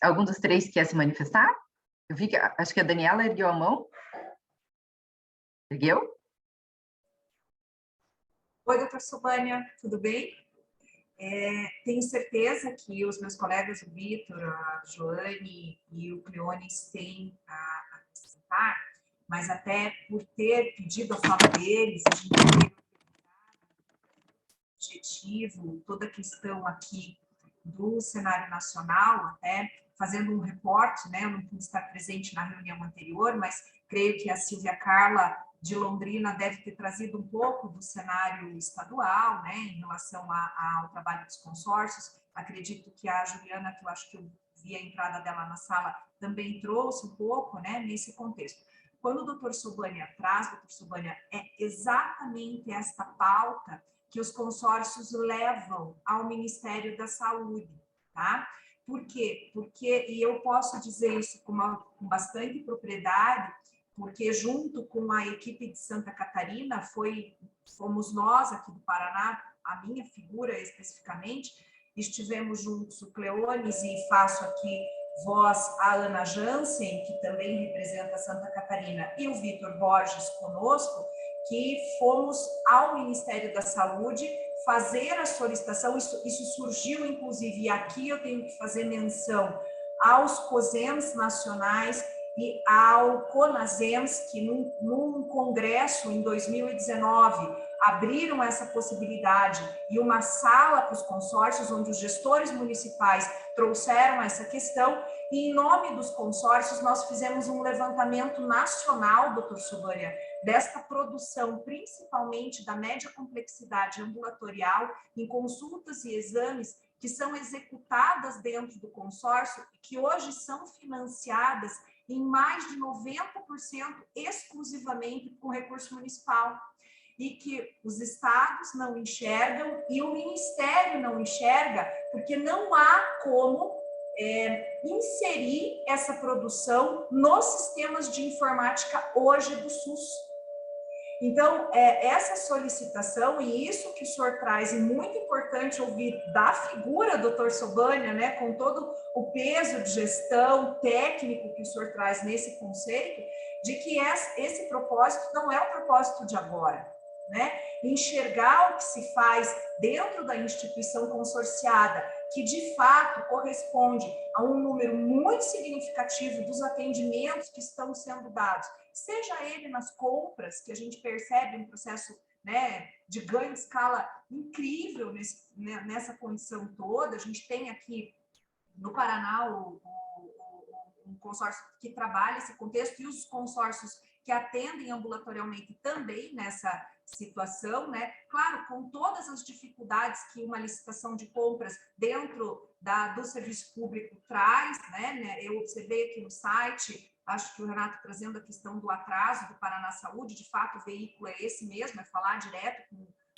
Algum dos três quer se manifestar? Eu vi que, acho que a Daniela ergueu a mão. Ergueu? Oi, doutor Sobania, tudo bem? Tenho certeza que os meus colegas, o Vitor, a Joane e o Cleones têm a acrescentar, mas até por ter pedido a fala deles, a gente tem objetivo, toda a questão aqui do cenário nacional, até fazendo um reporte, né? Eu não pude estar presente na reunião anterior, mas creio que a Silvia Carla de Londrina deve ter trazido um pouco do cenário estadual, né, em relação ao trabalho dos consórcios. Acredito que a Juliana, que eu acho que eu vi a entrada dela na sala, também trouxe um pouco, né, nesse contexto. Quando o doutor Sobania traz, doutor Sobania, é exatamente esta pauta que os consórcios levam ao Ministério da Saúde, tá? Por quê? Porque, e eu posso dizer isso com bastante propriedade, porque junto com a equipe de Santa Catarina, fomos nós aqui do Paraná, a minha figura especificamente, estivemos juntos o Cleones, e faço aqui voz a Ana Jansen, que também representa Santa Catarina, e o Vitor Borges conosco, que fomos ao Ministério da Saúde fazer a solicitação, isso surgiu inclusive, e aqui eu tenho que fazer menção aos COSEMs nacionais e ao CONASEMS, que num congresso em 2019 abriram essa possibilidade e uma sala para os consórcios, onde os gestores municipais trouxeram essa questão, e em nome dos consórcios nós fizemos um levantamento nacional, doutor Sobania, desta produção, principalmente da média complexidade ambulatorial, em consultas e exames que são executadas dentro do consórcio e que hoje são financiadas em mais de 90% exclusivamente com recurso municipal, e que os estados não enxergam e o Ministério não enxerga, porque não há como inserir essa produção nos sistemas de informática hoje do SUS. Então, essa solicitação, e isso que o senhor traz, é muito importante ouvir da figura do Dr. Sobania, né, com todo o peso de gestão técnico que o senhor traz nesse conceito, de que esse propósito não é o propósito de agora, né? Enxergar o que se faz dentro da instituição consorciada, que de fato corresponde a um número muito significativo dos atendimentos que estão sendo dados, seja ele nas compras, que a gente percebe um processo, né, de ganho de escala incrível nessa condição toda. A gente tem aqui no Paraná um consórcio que trabalha esse contexto, e os consórcios que atendem ambulatorialmente também nessa situação, né? Claro, com todas as dificuldades que uma licitação de compras dentro do serviço público traz, né? Eu observei aqui no site, acho que o Renato trazendo a questão do atraso do Paraná Saúde, de fato o veículo é esse mesmo, é falar direto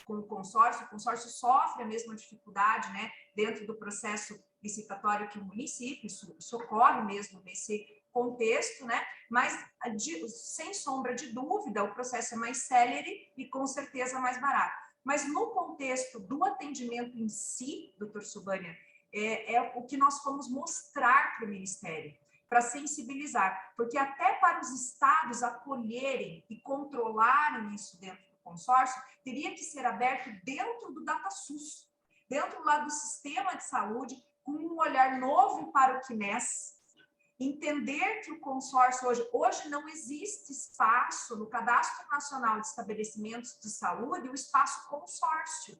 com o consórcio sofre a mesma dificuldade, né? Dentro do processo licitatório que o município, isso ocorre mesmo nesse contexto, né? Mas, sem sombra de dúvida, o processo é mais célere e, com certeza, mais barato. Mas, no contexto do atendimento em si, doutor Sobania, é o que nós fomos mostrar para o Ministério, para sensibilizar, porque até para os estados acolherem e controlarem isso dentro do consórcio, teria que ser aberto dentro do DataSUS, dentro lá do sistema de saúde, com um olhar novo para o CNES, entender que o consórcio hoje não existe espaço no Cadastro Nacional de Estabelecimentos de Saúde, o espaço consórcio.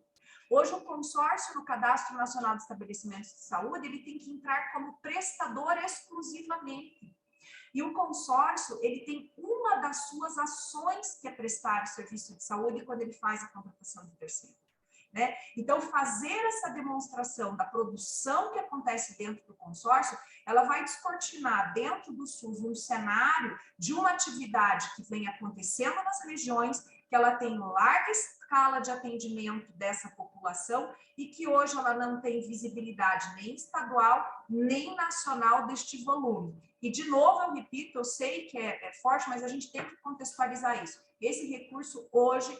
Hoje, o consórcio no Cadastro Nacional de Estabelecimentos de Saúde, ele tem que entrar como prestador exclusivamente. E o consórcio, ele tem uma das suas ações que é prestar o serviço de saúde quando ele faz a contratação de terceiro, né? Então, fazer essa demonstração da produção que acontece dentro do consórcio, ela vai descortinar dentro do SUS um cenário de uma atividade que vem acontecendo nas regiões, que ela tem larga escala de atendimento dessa população e que hoje ela não tem visibilidade nem estadual, nem nacional deste volume. E, de novo, eu repito, eu sei que é forte, mas a gente tem que contextualizar isso. Esse recurso hoje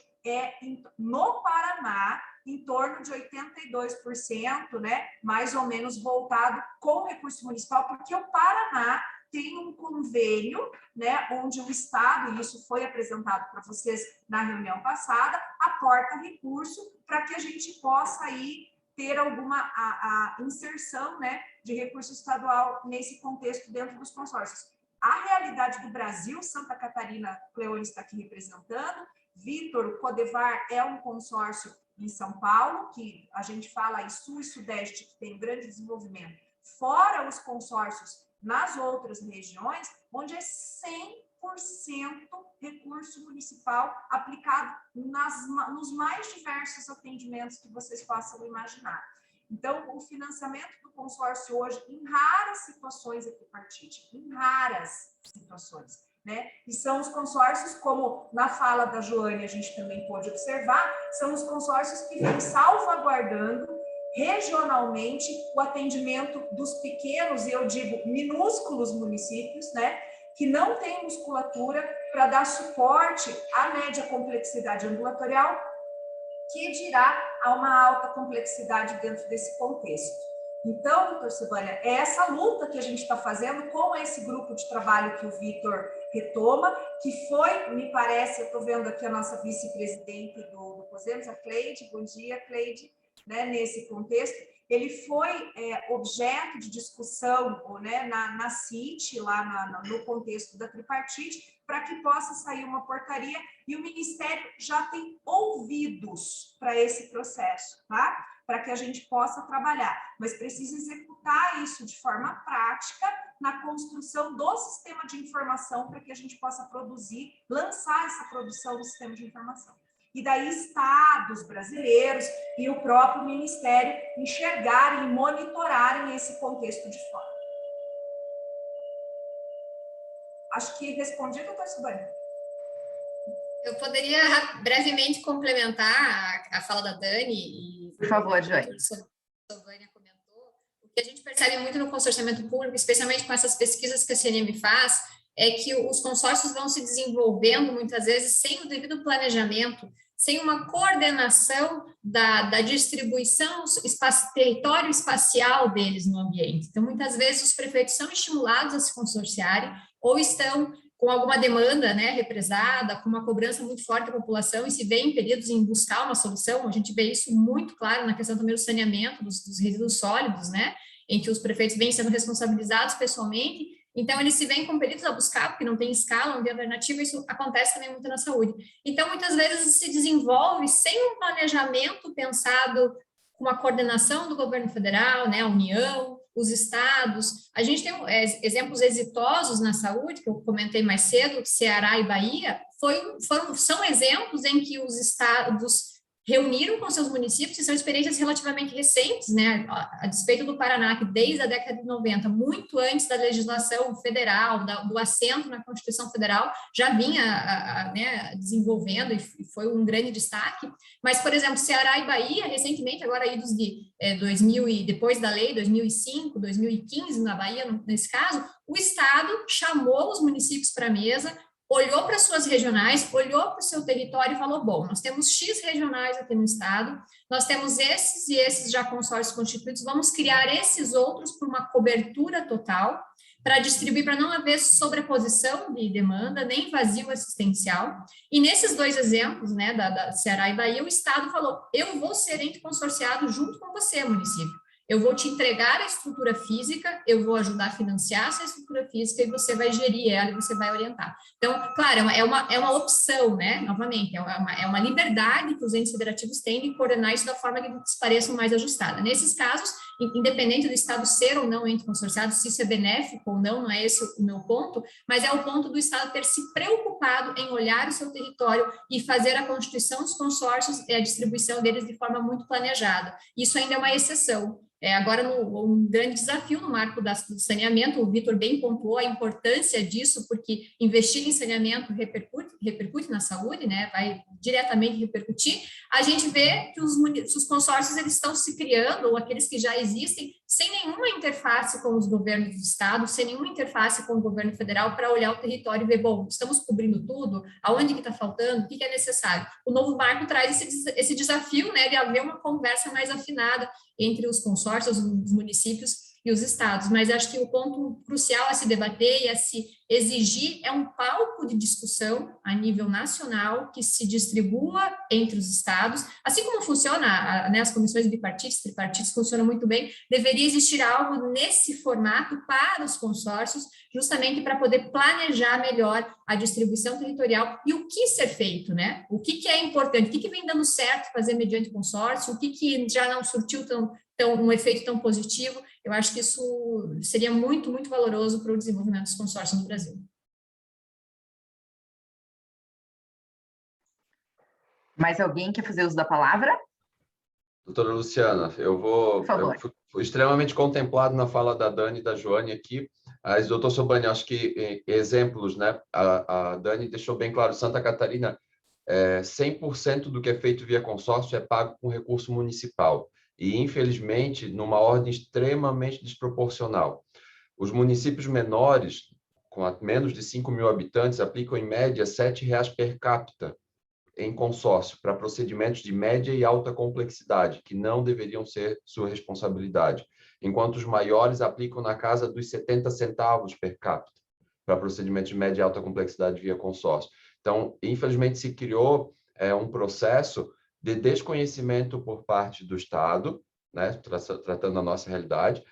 no Paraná, em torno de 82%, né, mais ou menos voltado com recurso municipal, porque o Paraná tem um convênio, né, onde o Estado, e isso foi apresentado para vocês na reunião passada, aporta recurso para que a gente possa aí ter alguma a inserção, né, de recurso estadual nesse contexto dentro dos consórcios. A realidade do Brasil, Santa Catarina, Cleone está aqui representando, Vitor, o Codevar é um consórcio em São Paulo, que a gente fala aí Sul e Sudeste, que tem grande desenvolvimento, fora os consórcios nas outras regiões, onde é 100% recurso municipal aplicado nos mais diversos atendimentos que vocês possam imaginar. Então, o financiamento do consórcio hoje, em raras situações é tripartite, em raras situações, né? E são os consórcios, como na fala da Joane a gente também pode observar, são os consórcios que vêm salvaguardando regionalmente o atendimento dos pequenos, e eu digo minúsculos municípios, né? Que não têm musculatura para dar suporte à média complexidade ambulatorial, que dirá a uma alta complexidade dentro desse contexto. Então, doutor Sobania, é essa luta que a gente está fazendo com esse grupo de trabalho que o Vitor retoma, que foi, me parece, eu estou vendo aqui a nossa vice-presidente do COSEMOS, a Cleide, bom dia, Cleide, né, nesse contexto, ele foi objeto de discussão, né, na CIT, lá no contexto da tripartite, para que possa sair uma portaria, e o Ministério já tem ouvidos para esse processo, tá? Para que a gente possa trabalhar, mas precisa executar isso de forma prática na construção do sistema de informação para que a gente possa produzir, lançar essa produção do sistema de informação. e daí estados brasileiros e o próprio Ministério enxergarem e monitorarem esse contexto de fora. Acho que respondi, doutor Silvânia. Eu poderia brevemente complementar a fala da Dani. Por favor, Joane. A Silvânia comentou. O que a gente percebe muito no consorciamento público, especialmente com essas pesquisas que a CNM faz, é que os consórcios vão se desenvolvendo, muitas vezes, sem o devido planejamento, sem uma coordenação da distribuição território espacial deles no ambiente. Então, muitas vezes, os prefeitos são estimulados a se consorciarem ou estão com alguma demanda, né, represada, com uma cobrança muito forte da população e se veem impedidos em buscar uma solução. A gente vê isso muito claro na questão também do saneamento dos resíduos sólidos, né, em que os prefeitos vêm sendo responsabilizados pessoalmente. Então, eles se veem compelidos a buscar, porque não tem escala, não tem alternativa, isso acontece também muito na saúde. Então, muitas vezes se desenvolve sem um planejamento pensado com uma coordenação do governo federal, né, a União, os estados. A gente tem exemplos exitosos na saúde, que eu comentei mais cedo, Ceará e Bahia, são exemplos em que os estados reuniram com seus municípios, e são experiências relativamente recentes, né, a despeito do Paraná, que desde a década de 90, muito antes da legislação federal, do assento na Constituição Federal, já vinha né, desenvolvendo, e foi um grande destaque. Mas, por exemplo, Ceará e Bahia, recentemente, agora idos de 2000 e depois da lei, 2005, 2015, na Bahia, nesse caso, o Estado chamou os municípios para a mesa, olhou para suas regionais, olhou para o seu território e falou, bom, nós temos X regionais aqui no estado, nós temos esses e esses já consórcios constituídos, vamos criar esses outros por uma cobertura total, para distribuir, para não haver sobreposição de demanda, nem vazio assistencial. E nesses dois exemplos, né, da Ceará e Bahia, o estado falou, eu vou ser ente consorciado junto com você, município. Eu vou te entregar a estrutura física, eu vou ajudar a financiar essa estrutura física e você vai gerir ela e você vai orientar. Então, claro, é uma opção, né? Novamente, é uma liberdade que os entes federativos têm de coordenar isso da forma que lhes pareçam mais ajustada. Nesses casos, independente do Estado ser ou não ente consorciado, se isso é benéfico ou não, não é esse o meu ponto, mas é o ponto do Estado ter se preocupado em olhar o seu território e fazer a constituição dos consórcios e a distribuição deles de forma muito planejada. Isso ainda é uma exceção. Agora, um grande desafio no marco do saneamento, o Vitor bem pontuou a importância disso, porque investir em saneamento repercute na saúde, né, vai diretamente repercutir. A gente vê que os consórcios eles estão se criando, ou aqueles que já existem, sem nenhuma interface com os governos do estado, sem nenhuma interface com o governo federal para olhar o território e ver, bom, estamos cobrindo tudo, aonde que está faltando, o que é necessário. O novo marco traz esse desafio, né, de haver uma conversa mais afinada entre os consórcios, os municípios e os estados, mas acho que o ponto crucial a se debater e a se exigir é um palco de discussão a nível nacional que se distribua entre os estados, assim como funciona, né, as comissões bipartites, tripartites funcionam muito bem, deveria existir algo nesse formato para os consórcios, justamente para poder planejar melhor a distribuição territorial e o que ser feito, né? O que é importante, o que vem dando certo fazer mediante consórcio, o que já não surtiu um efeito tão positivo. Eu acho que isso seria muito, muito valoroso para o desenvolvimento dos consórcios no Brasil. Mais alguém quer fazer uso da palavra? Doutora Luciana, eu fui extremamente contemplado na fala da Dani e da Joane aqui, mas, doutor Sobani, acho que exemplos, né? A Dani deixou bem claro, Santa Catarina, 100% do que é feito via consórcio é pago com recurso municipal. E, infelizmente, numa ordem extremamente desproporcional. Os municípios menores, com menos de 5 mil habitantes, aplicam, em média, R$ 7,00 per capita em consórcio para procedimentos de média e alta complexidade, que não deveriam ser sua responsabilidade, enquanto os maiores aplicam na casa dos 70 centavos per capita para procedimentos de média e alta complexidade via consórcio. Então, infelizmente, se criou um processo de desconhecimento por parte do Estado, né, tratando a nossa realidade,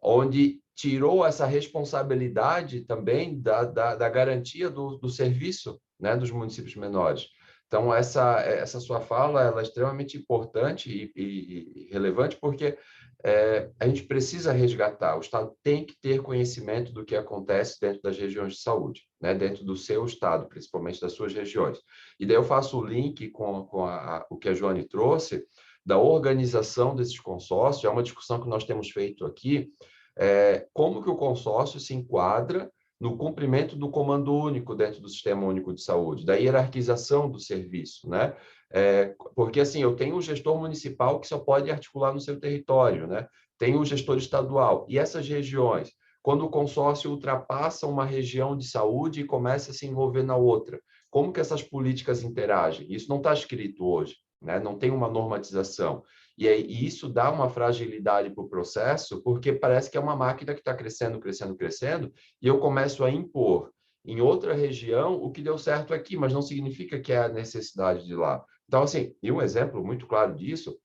onde tirou essa responsabilidade também da garantia do serviço, né, dos municípios menores. Então, essa sua fala ela é extremamente importante e relevante, porque a gente precisa resgatar, o Estado tem que ter conhecimento do que acontece dentro das regiões de saúde, né? Dentro do seu Estado, principalmente das suas regiões. E daí eu faço o link com o que a Joane trouxe, da organização desses consórcios, é uma discussão que nós temos feito aqui, como que o consórcio se enquadra no cumprimento do comando único dentro do Sistema Único de Saúde, da hierarquização do serviço, né? Porque, assim, eu tenho o gestor municipal que só pode articular no seu território, né? Tem o gestor estadual. E essas regiões, quando o consórcio ultrapassa uma região de saúde e começa a se envolver na outra, como que essas políticas interagem? Isso não está escrito hoje, né? Não tem uma normatização. E isso dá uma fragilidade para o processo, porque parece que é uma máquina que está crescendo, crescendo, crescendo, e eu começo a impor em outra região o que deu certo aqui, mas não significa que é a necessidade de lá. Então, assim, e um exemplo muito claro disso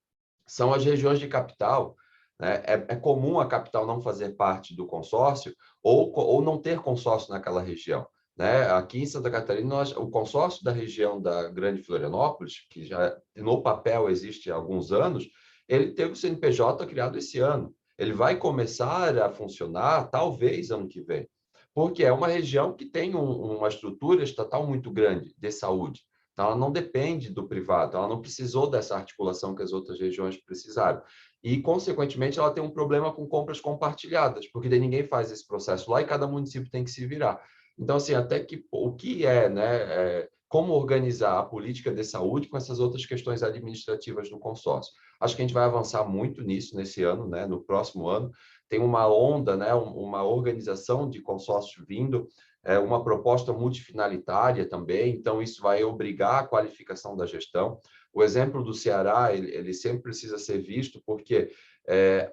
são as regiões de capital, né? É comum a capital não fazer parte do consórcio ou não ter consórcio naquela região, né? Aqui em Santa Catarina, o consórcio da região da Grande Florianópolis, que já no papel existe há alguns anos, ele teve o CNPJ criado esse ano. Ele vai começar a funcionar, talvez, ano que vem, porque é uma região que tem uma estrutura estatal muito grande de saúde. Então, ela não depende do privado, ela não precisou dessa articulação que as outras regiões precisaram. E, consequentemente, ela tem um problema com compras compartilhadas, porque daí ninguém faz esse processo lá e cada município tem que se virar. Então, assim, até que o que né, como organizar a política de saúde com essas outras questões administrativas do consórcio. Acho que a gente vai avançar muito nisso nesse ano, né, no próximo ano. Tem uma onda, né, uma organização de consórcio vindo, uma proposta multifinalitária também, então isso vai obrigar a qualificação da gestão. O exemplo do Ceará, ele sempre precisa ser visto, porque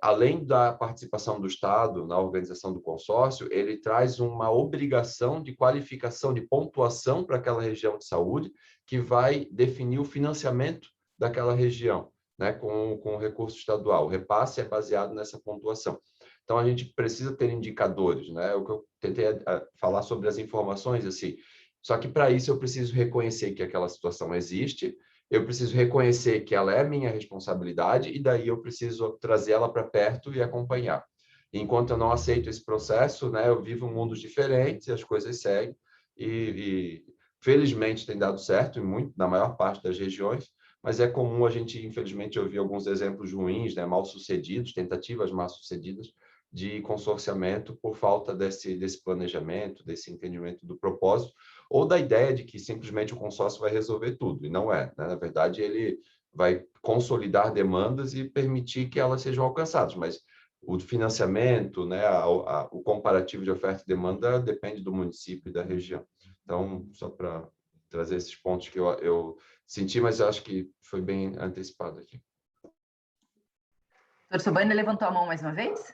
além da participação do Estado na organização do consórcio, ele traz uma obrigação de qualificação, de pontuação para aquela região de saúde, que vai definir o financiamento daquela região, né, com o recurso estadual. O repasse é baseado nessa pontuação. Então, a gente precisa ter indicadores, né? O que eu tentei falar sobre as informações, assim. Só que, para isso, eu preciso reconhecer que aquela situação existe, eu preciso reconhecer que ela é minha responsabilidade e daí eu preciso trazer ela para perto e acompanhar. Enquanto eu não aceito esse processo, né, eu vivo mundos diferentes, as coisas seguem e felizmente tem dado certo na maior parte das regiões, mas é comum a gente, infelizmente, ouvir alguns exemplos ruins, né, mal-sucedidos, tentativas mal-sucedidas de consorciamento por falta desse planejamento, desse entendimento do propósito, ou da ideia de que simplesmente o consórcio vai resolver tudo, e não é, né? Na verdade, ele vai consolidar demandas e permitir que elas sejam alcançadas, mas o financiamento, né, o comparativo de oferta e demanda depende do município e da região. Então, só para trazer esses pontos que eu senti, mas eu acho que foi bem antecipado aqui. Doutor Sobani levantou a mão mais uma vez?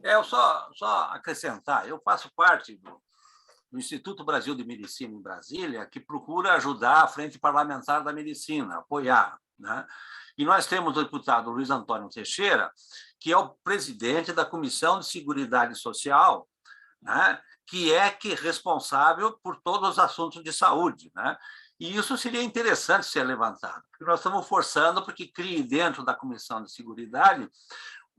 Eu só acrescentar, eu faço parte do Instituto Brasil de Medicina em Brasília, que procura ajudar a Frente Parlamentar da Medicina, apoiar, né? E nós temos o deputado Luiz Antônio Teixeira, que é o presidente da Comissão de Seguridade Social, né? Que é responsável por todos os assuntos de saúde, né? E isso seria interessante ser levantado, porque nós estamos forçando para que crie dentro da Comissão de Seguridade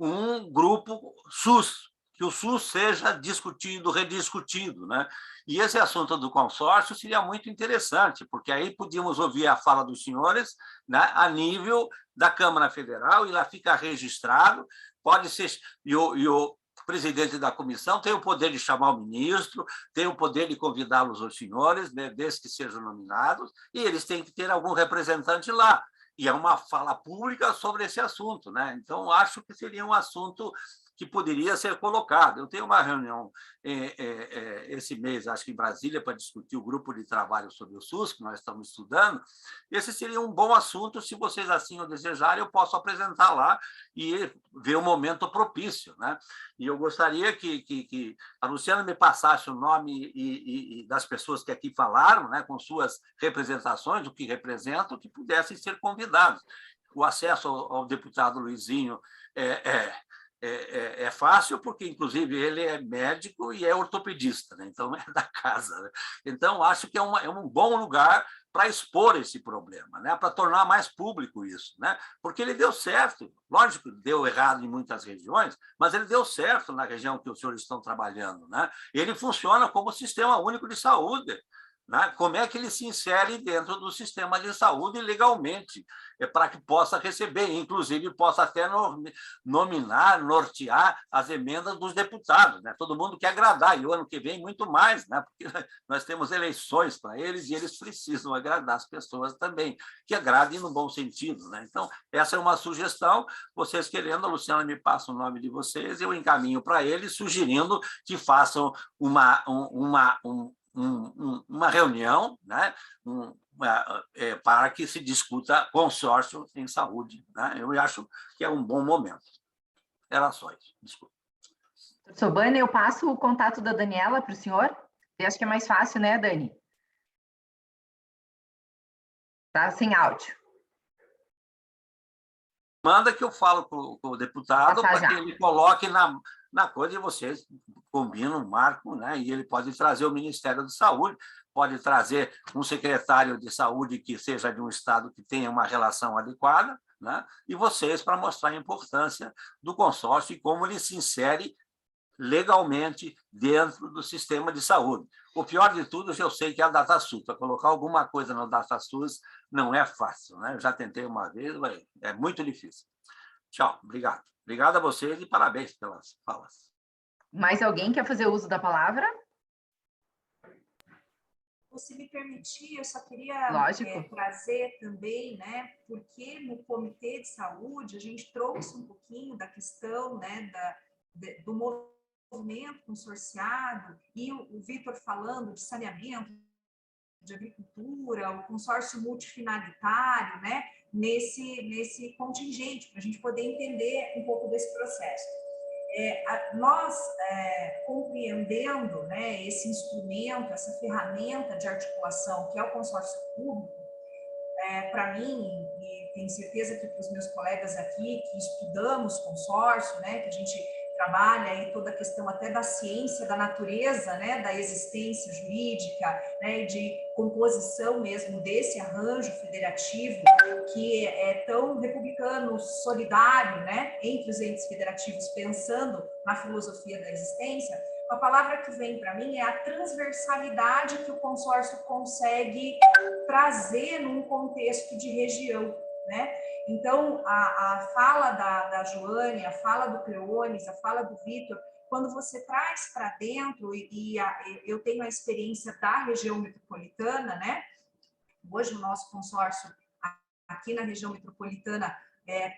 um grupo SUS, que o SUS seja discutido, rediscutido, né? E esse assunto do consórcio seria muito interessante, porque aí podíamos ouvir a fala dos senhores, né, a nível da Câmara Federal, e lá fica registrado, pode ser, e o presidente da comissão tem o poder de chamar o ministro, tem o poder de convidá-los os senhores, né, desde que sejam nominados, e eles têm que ter algum representante lá. E é uma fala pública sobre esse assunto, né? Então, acho que seria um assunto que poderia ser colocado. Eu tenho uma reunião esse mês, acho que em Brasília, para discutir o grupo de trabalho sobre o SUS, que nós estamos estudando. Esse seria um bom assunto, se vocês assim o desejarem, eu posso apresentar lá e ver o momento propício, né? E eu gostaria que a Luciana me passasse o nome e das pessoas que aqui falaram, né, com suas representações, o que representam, que pudessem ser convidados. O acesso ao deputado Luizinho é fácil, porque, inclusive, ele é médico e é ortopedista, né? Então, é da casa, né? Então, acho que é um bom lugar para expor esse problema, né? Para tornar mais público isso, né? Porque ele deu certo. Lógico que deu errado em muitas regiões, mas ele deu certo na região que os senhores estão trabalhando, né? Ele funciona como sistema único de saúde. Né? Como é que ele se insere dentro do sistema de saúde legalmente, para que possa receber, inclusive possa até nominar, nortear as emendas dos deputados. Né? Todo mundo quer agradar, e o ano que vem muito mais, né? Porque nós temos eleições para eles e eles precisam agradar as pessoas também, que agradem no bom sentido. Né? Então, essa é uma sugestão. Vocês querendo, a Luciana me passa o nome de vocês, eu encaminho para eles, sugerindo que façam uma reunião, né, para que se discuta consórcio em saúde. Né? Eu acho que é um bom momento. Era só isso. Desculpa. Sobane, eu passo o contato da Daniela para o senhor. Eu acho que é mais fácil, né, Dani? Tá sem áudio. Manda que eu falo com o deputado para que ele coloque na coisa e vocês combinam, marcam, né? E ele pode trazer o Ministério da Saúde, pode trazer um secretário de saúde que seja de um estado que tenha uma relação adequada, né? E vocês para mostrar a importância do consórcio e como ele se insere legalmente dentro do sistema de saúde. O pior de tudo, eu sei que é a DataSUS. Para colocar alguma coisa no DataSUS não é fácil, né? Eu já tentei uma vez, mas é muito difícil. Tchau, obrigado. Obrigado a vocês e parabéns pelas falas. Mais alguém quer fazer uso da palavra? Se me permitir, eu só queria trazer também, né, porque no Comitê de Saúde a gente trouxe um pouquinho da questão, né, do movimento consorciado, e o Vitor falando de saneamento, de agricultura, o consórcio multifinalitário, né, nesse contingente, para a gente poder entender um pouco desse processo. Nós, compreendendo, né, esse instrumento, essa ferramenta de articulação que é o consórcio público, para mim, e tenho certeza que para os meus colegas aqui que estudamos consórcio, né, que a gente trabalha aí toda a questão até da ciência, da natureza, né, da existência jurídica, né, de composição mesmo desse arranjo federativo que é tão republicano, solidário, né, entre os entes federativos, pensando na filosofia da existência. A palavra que vem para mim é a transversalidade que o consórcio consegue trazer num contexto de região, né? Então, a fala da Joane, a fala do Cleones, a fala do Vitor, quando você traz para dentro, eu tenho a experiência da região metropolitana, né? Hoje o nosso consórcio aqui na região metropolitana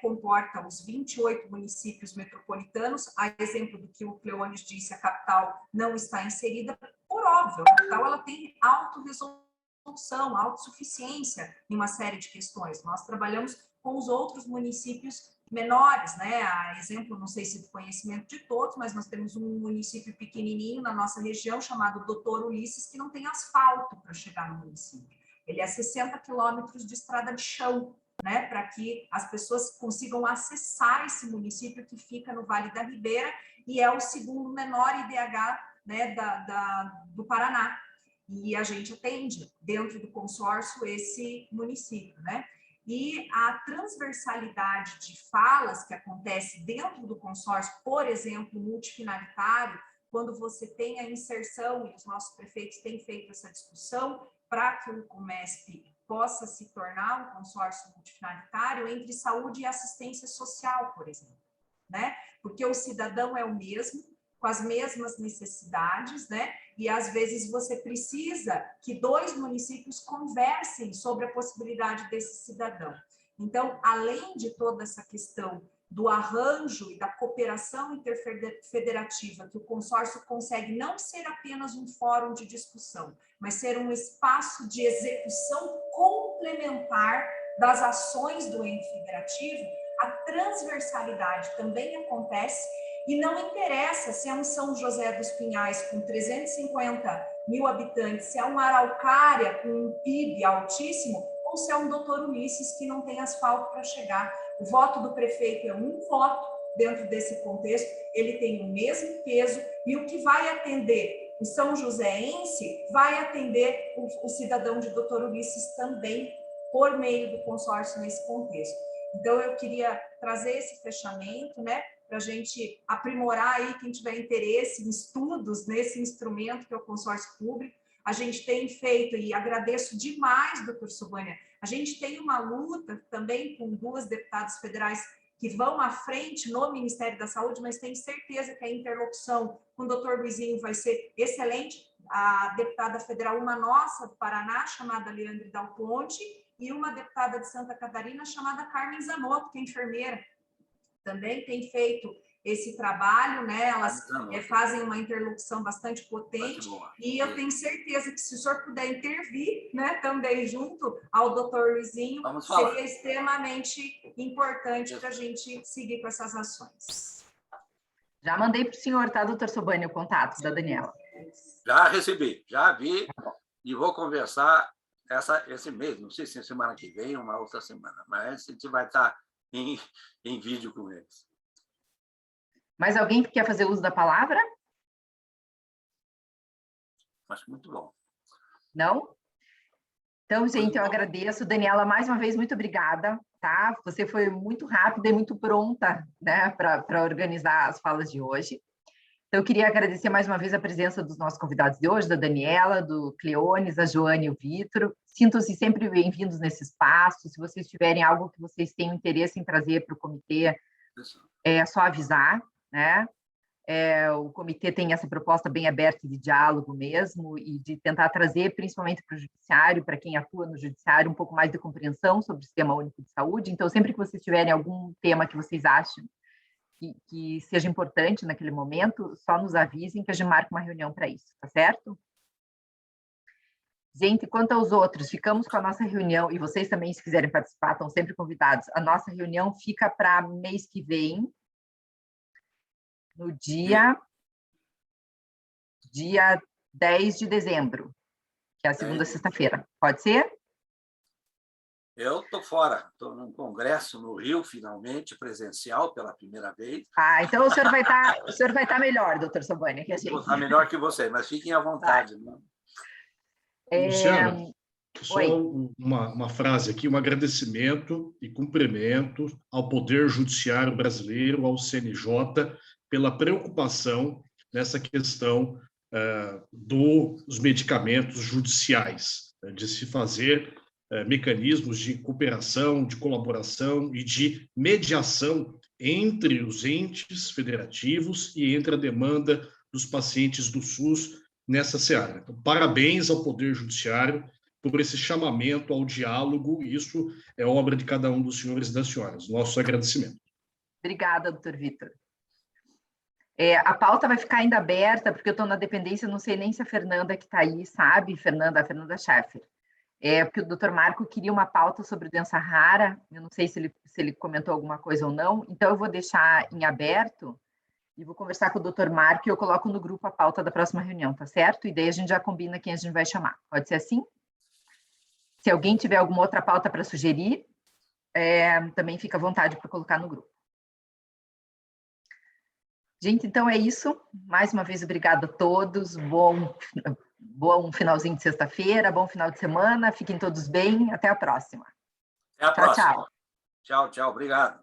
comporta os 28 municípios metropolitanos, a exemplo do que o Cleones disse, a capital não está inserida, por óbvio, a capital ela tem autorresolução, autossuficiência em uma série de questões. Nós trabalhamos com os outros municípios menores, né? A exemplo, não sei se do conhecimento de todos, mas nós temos um município pequenininho na nossa região chamado Doutor Ulisses, que não tem asfalto para chegar no município. Ele é 60 quilômetros de estrada de chão, né? Para que as pessoas consigam acessar esse município que fica no Vale da Ribeira e é o segundo menor IDH, né, do Paraná. E a gente atende dentro do consórcio esse município, né? E a transversalidade de falas que acontece dentro do consórcio, por exemplo, multifinalitário, quando você tem a inserção, e os nossos prefeitos têm feito essa discussão, para que o Comesp possa se tornar um consórcio multifinalitário entre saúde e assistência social, por exemplo, né? Porque o cidadão é o mesmo, com as mesmas necessidades, né? E às vezes você precisa que dois municípios conversem sobre a possibilidade desse cidadão. Então, além de toda essa questão do arranjo e da cooperação interfederativa, que o consórcio consegue não ser apenas um fórum de discussão, mas ser um espaço de execução complementar das ações do ente federativo, a transversalidade também acontece. E não interessa se é um São José dos Pinhais com 350 mil habitantes, se é uma Araucária com um PIB altíssimo, ou se é um Doutor Ulisses que não tem asfalto para chegar. O voto do prefeito é um voto dentro desse contexto, ele tem o mesmo peso, e o que vai atender o são joséense vai atender o cidadão de Doutor Ulisses também, por meio do consórcio nesse contexto. Então, eu queria trazer esse fechamento, né, para a gente aprimorar aí quem tiver interesse em estudos nesse instrumento que é o consórcio público. A gente tem feito, e agradeço demais, doutor Sobânia, a gente tem uma luta também com 2 deputadas federais que vão à frente no Ministério da Saúde, mas tenho certeza que a interlocução com o doutor Luizinho vai ser excelente. A deputada federal, uma nossa do Paraná, chamada Leandre Dal Ponte, e uma deputada de Santa Catarina, chamada Carmen Zanotto, que é enfermeira. Também tem feito esse trabalho, né? Elas fazem uma interlocução bastante potente, e eu tenho certeza que se o senhor puder intervir, né, também junto ao doutor Luizinho, seria extremamente importante para a gente seguir com essas ações. Já mandei para o senhor, tá, doutor Sobânia, o contato da Daniela? Já recebi, já vi, e vou conversar esse mês, não sei se é semana que vem ou uma outra semana, mas a gente vai estar em vídeo com eles. Mais alguém que quer fazer uso da palavra? Acho muito bom. Não? Então, gente, eu agradeço. Daniela, mais uma vez, muito obrigada, tá? Você foi muito rápida e muito pronta, né, para organizar as falas de hoje. Então, eu queria agradecer mais uma vez a presença dos nossos convidados de hoje, da Daniela, do Cleones, a Joane e o Vitor. Sintam-se sempre bem-vindos nesse espaço. Se vocês tiverem algo que vocês tenham interesse em trazer para o comitê, é só avisar, né? O comitê tem essa proposta bem aberta de diálogo mesmo e de tentar trazer, principalmente para o judiciário, para quem atua no judiciário, um pouco mais de compreensão sobre o Sistema Único de Saúde. Então, sempre que vocês tiverem algum tema que vocês acham que seja importante naquele momento, só nos avisem que a gente marca uma reunião para isso, tá certo? Gente, quanto aos outros, ficamos com a nossa reunião, e vocês também, se quiserem participar, estão sempre convidados. A nossa reunião fica para mês que vem, no dia 10 de dezembro, que é a segunda sexta-feira. Pode ser? Eu estou fora, estou num congresso no Rio, finalmente, presencial, pela primeira vez. Então o senhor vai estar melhor, doutor Sobânia, que a gente... Vou estar melhor que você, mas fiquem à vontade. Né? Luciana, só uma frase aqui, um agradecimento e cumprimento ao Poder Judiciário Brasileiro, ao CNJ, pela preocupação nessa questão dos medicamentos judiciais, de se fazer mecanismos de cooperação, de colaboração e de mediação entre os entes federativos e entre a demanda dos pacientes do SUS nessa seara. Então, parabéns ao Poder Judiciário por esse chamamento ao diálogo. Isso é obra de cada um dos senhores e das senhoras. Nosso agradecimento. Obrigada, doutor Vitor. A pauta vai ficar ainda aberta, porque eu estou na dependência, não sei nem se a Fernanda que está aí sabe, a Fernanda Schaffer. Porque o doutor Marco queria uma pauta sobre doença rara, eu não sei se ele comentou alguma coisa ou não, então eu vou deixar em aberto e vou conversar com o doutor Marco e eu coloco no grupo a pauta da próxima reunião, tá certo? E daí a gente já combina quem a gente vai chamar. Pode ser assim? Se alguém tiver alguma outra pauta para sugerir, também fica à vontade para colocar no grupo. Gente, então é isso. Mais uma vez, obrigada a todos. Bom finalzinho de sexta-feira, bom final de semana. Fiquem todos bem. Até a próxima. Até a próxima. Tchau. Tchau, obrigado.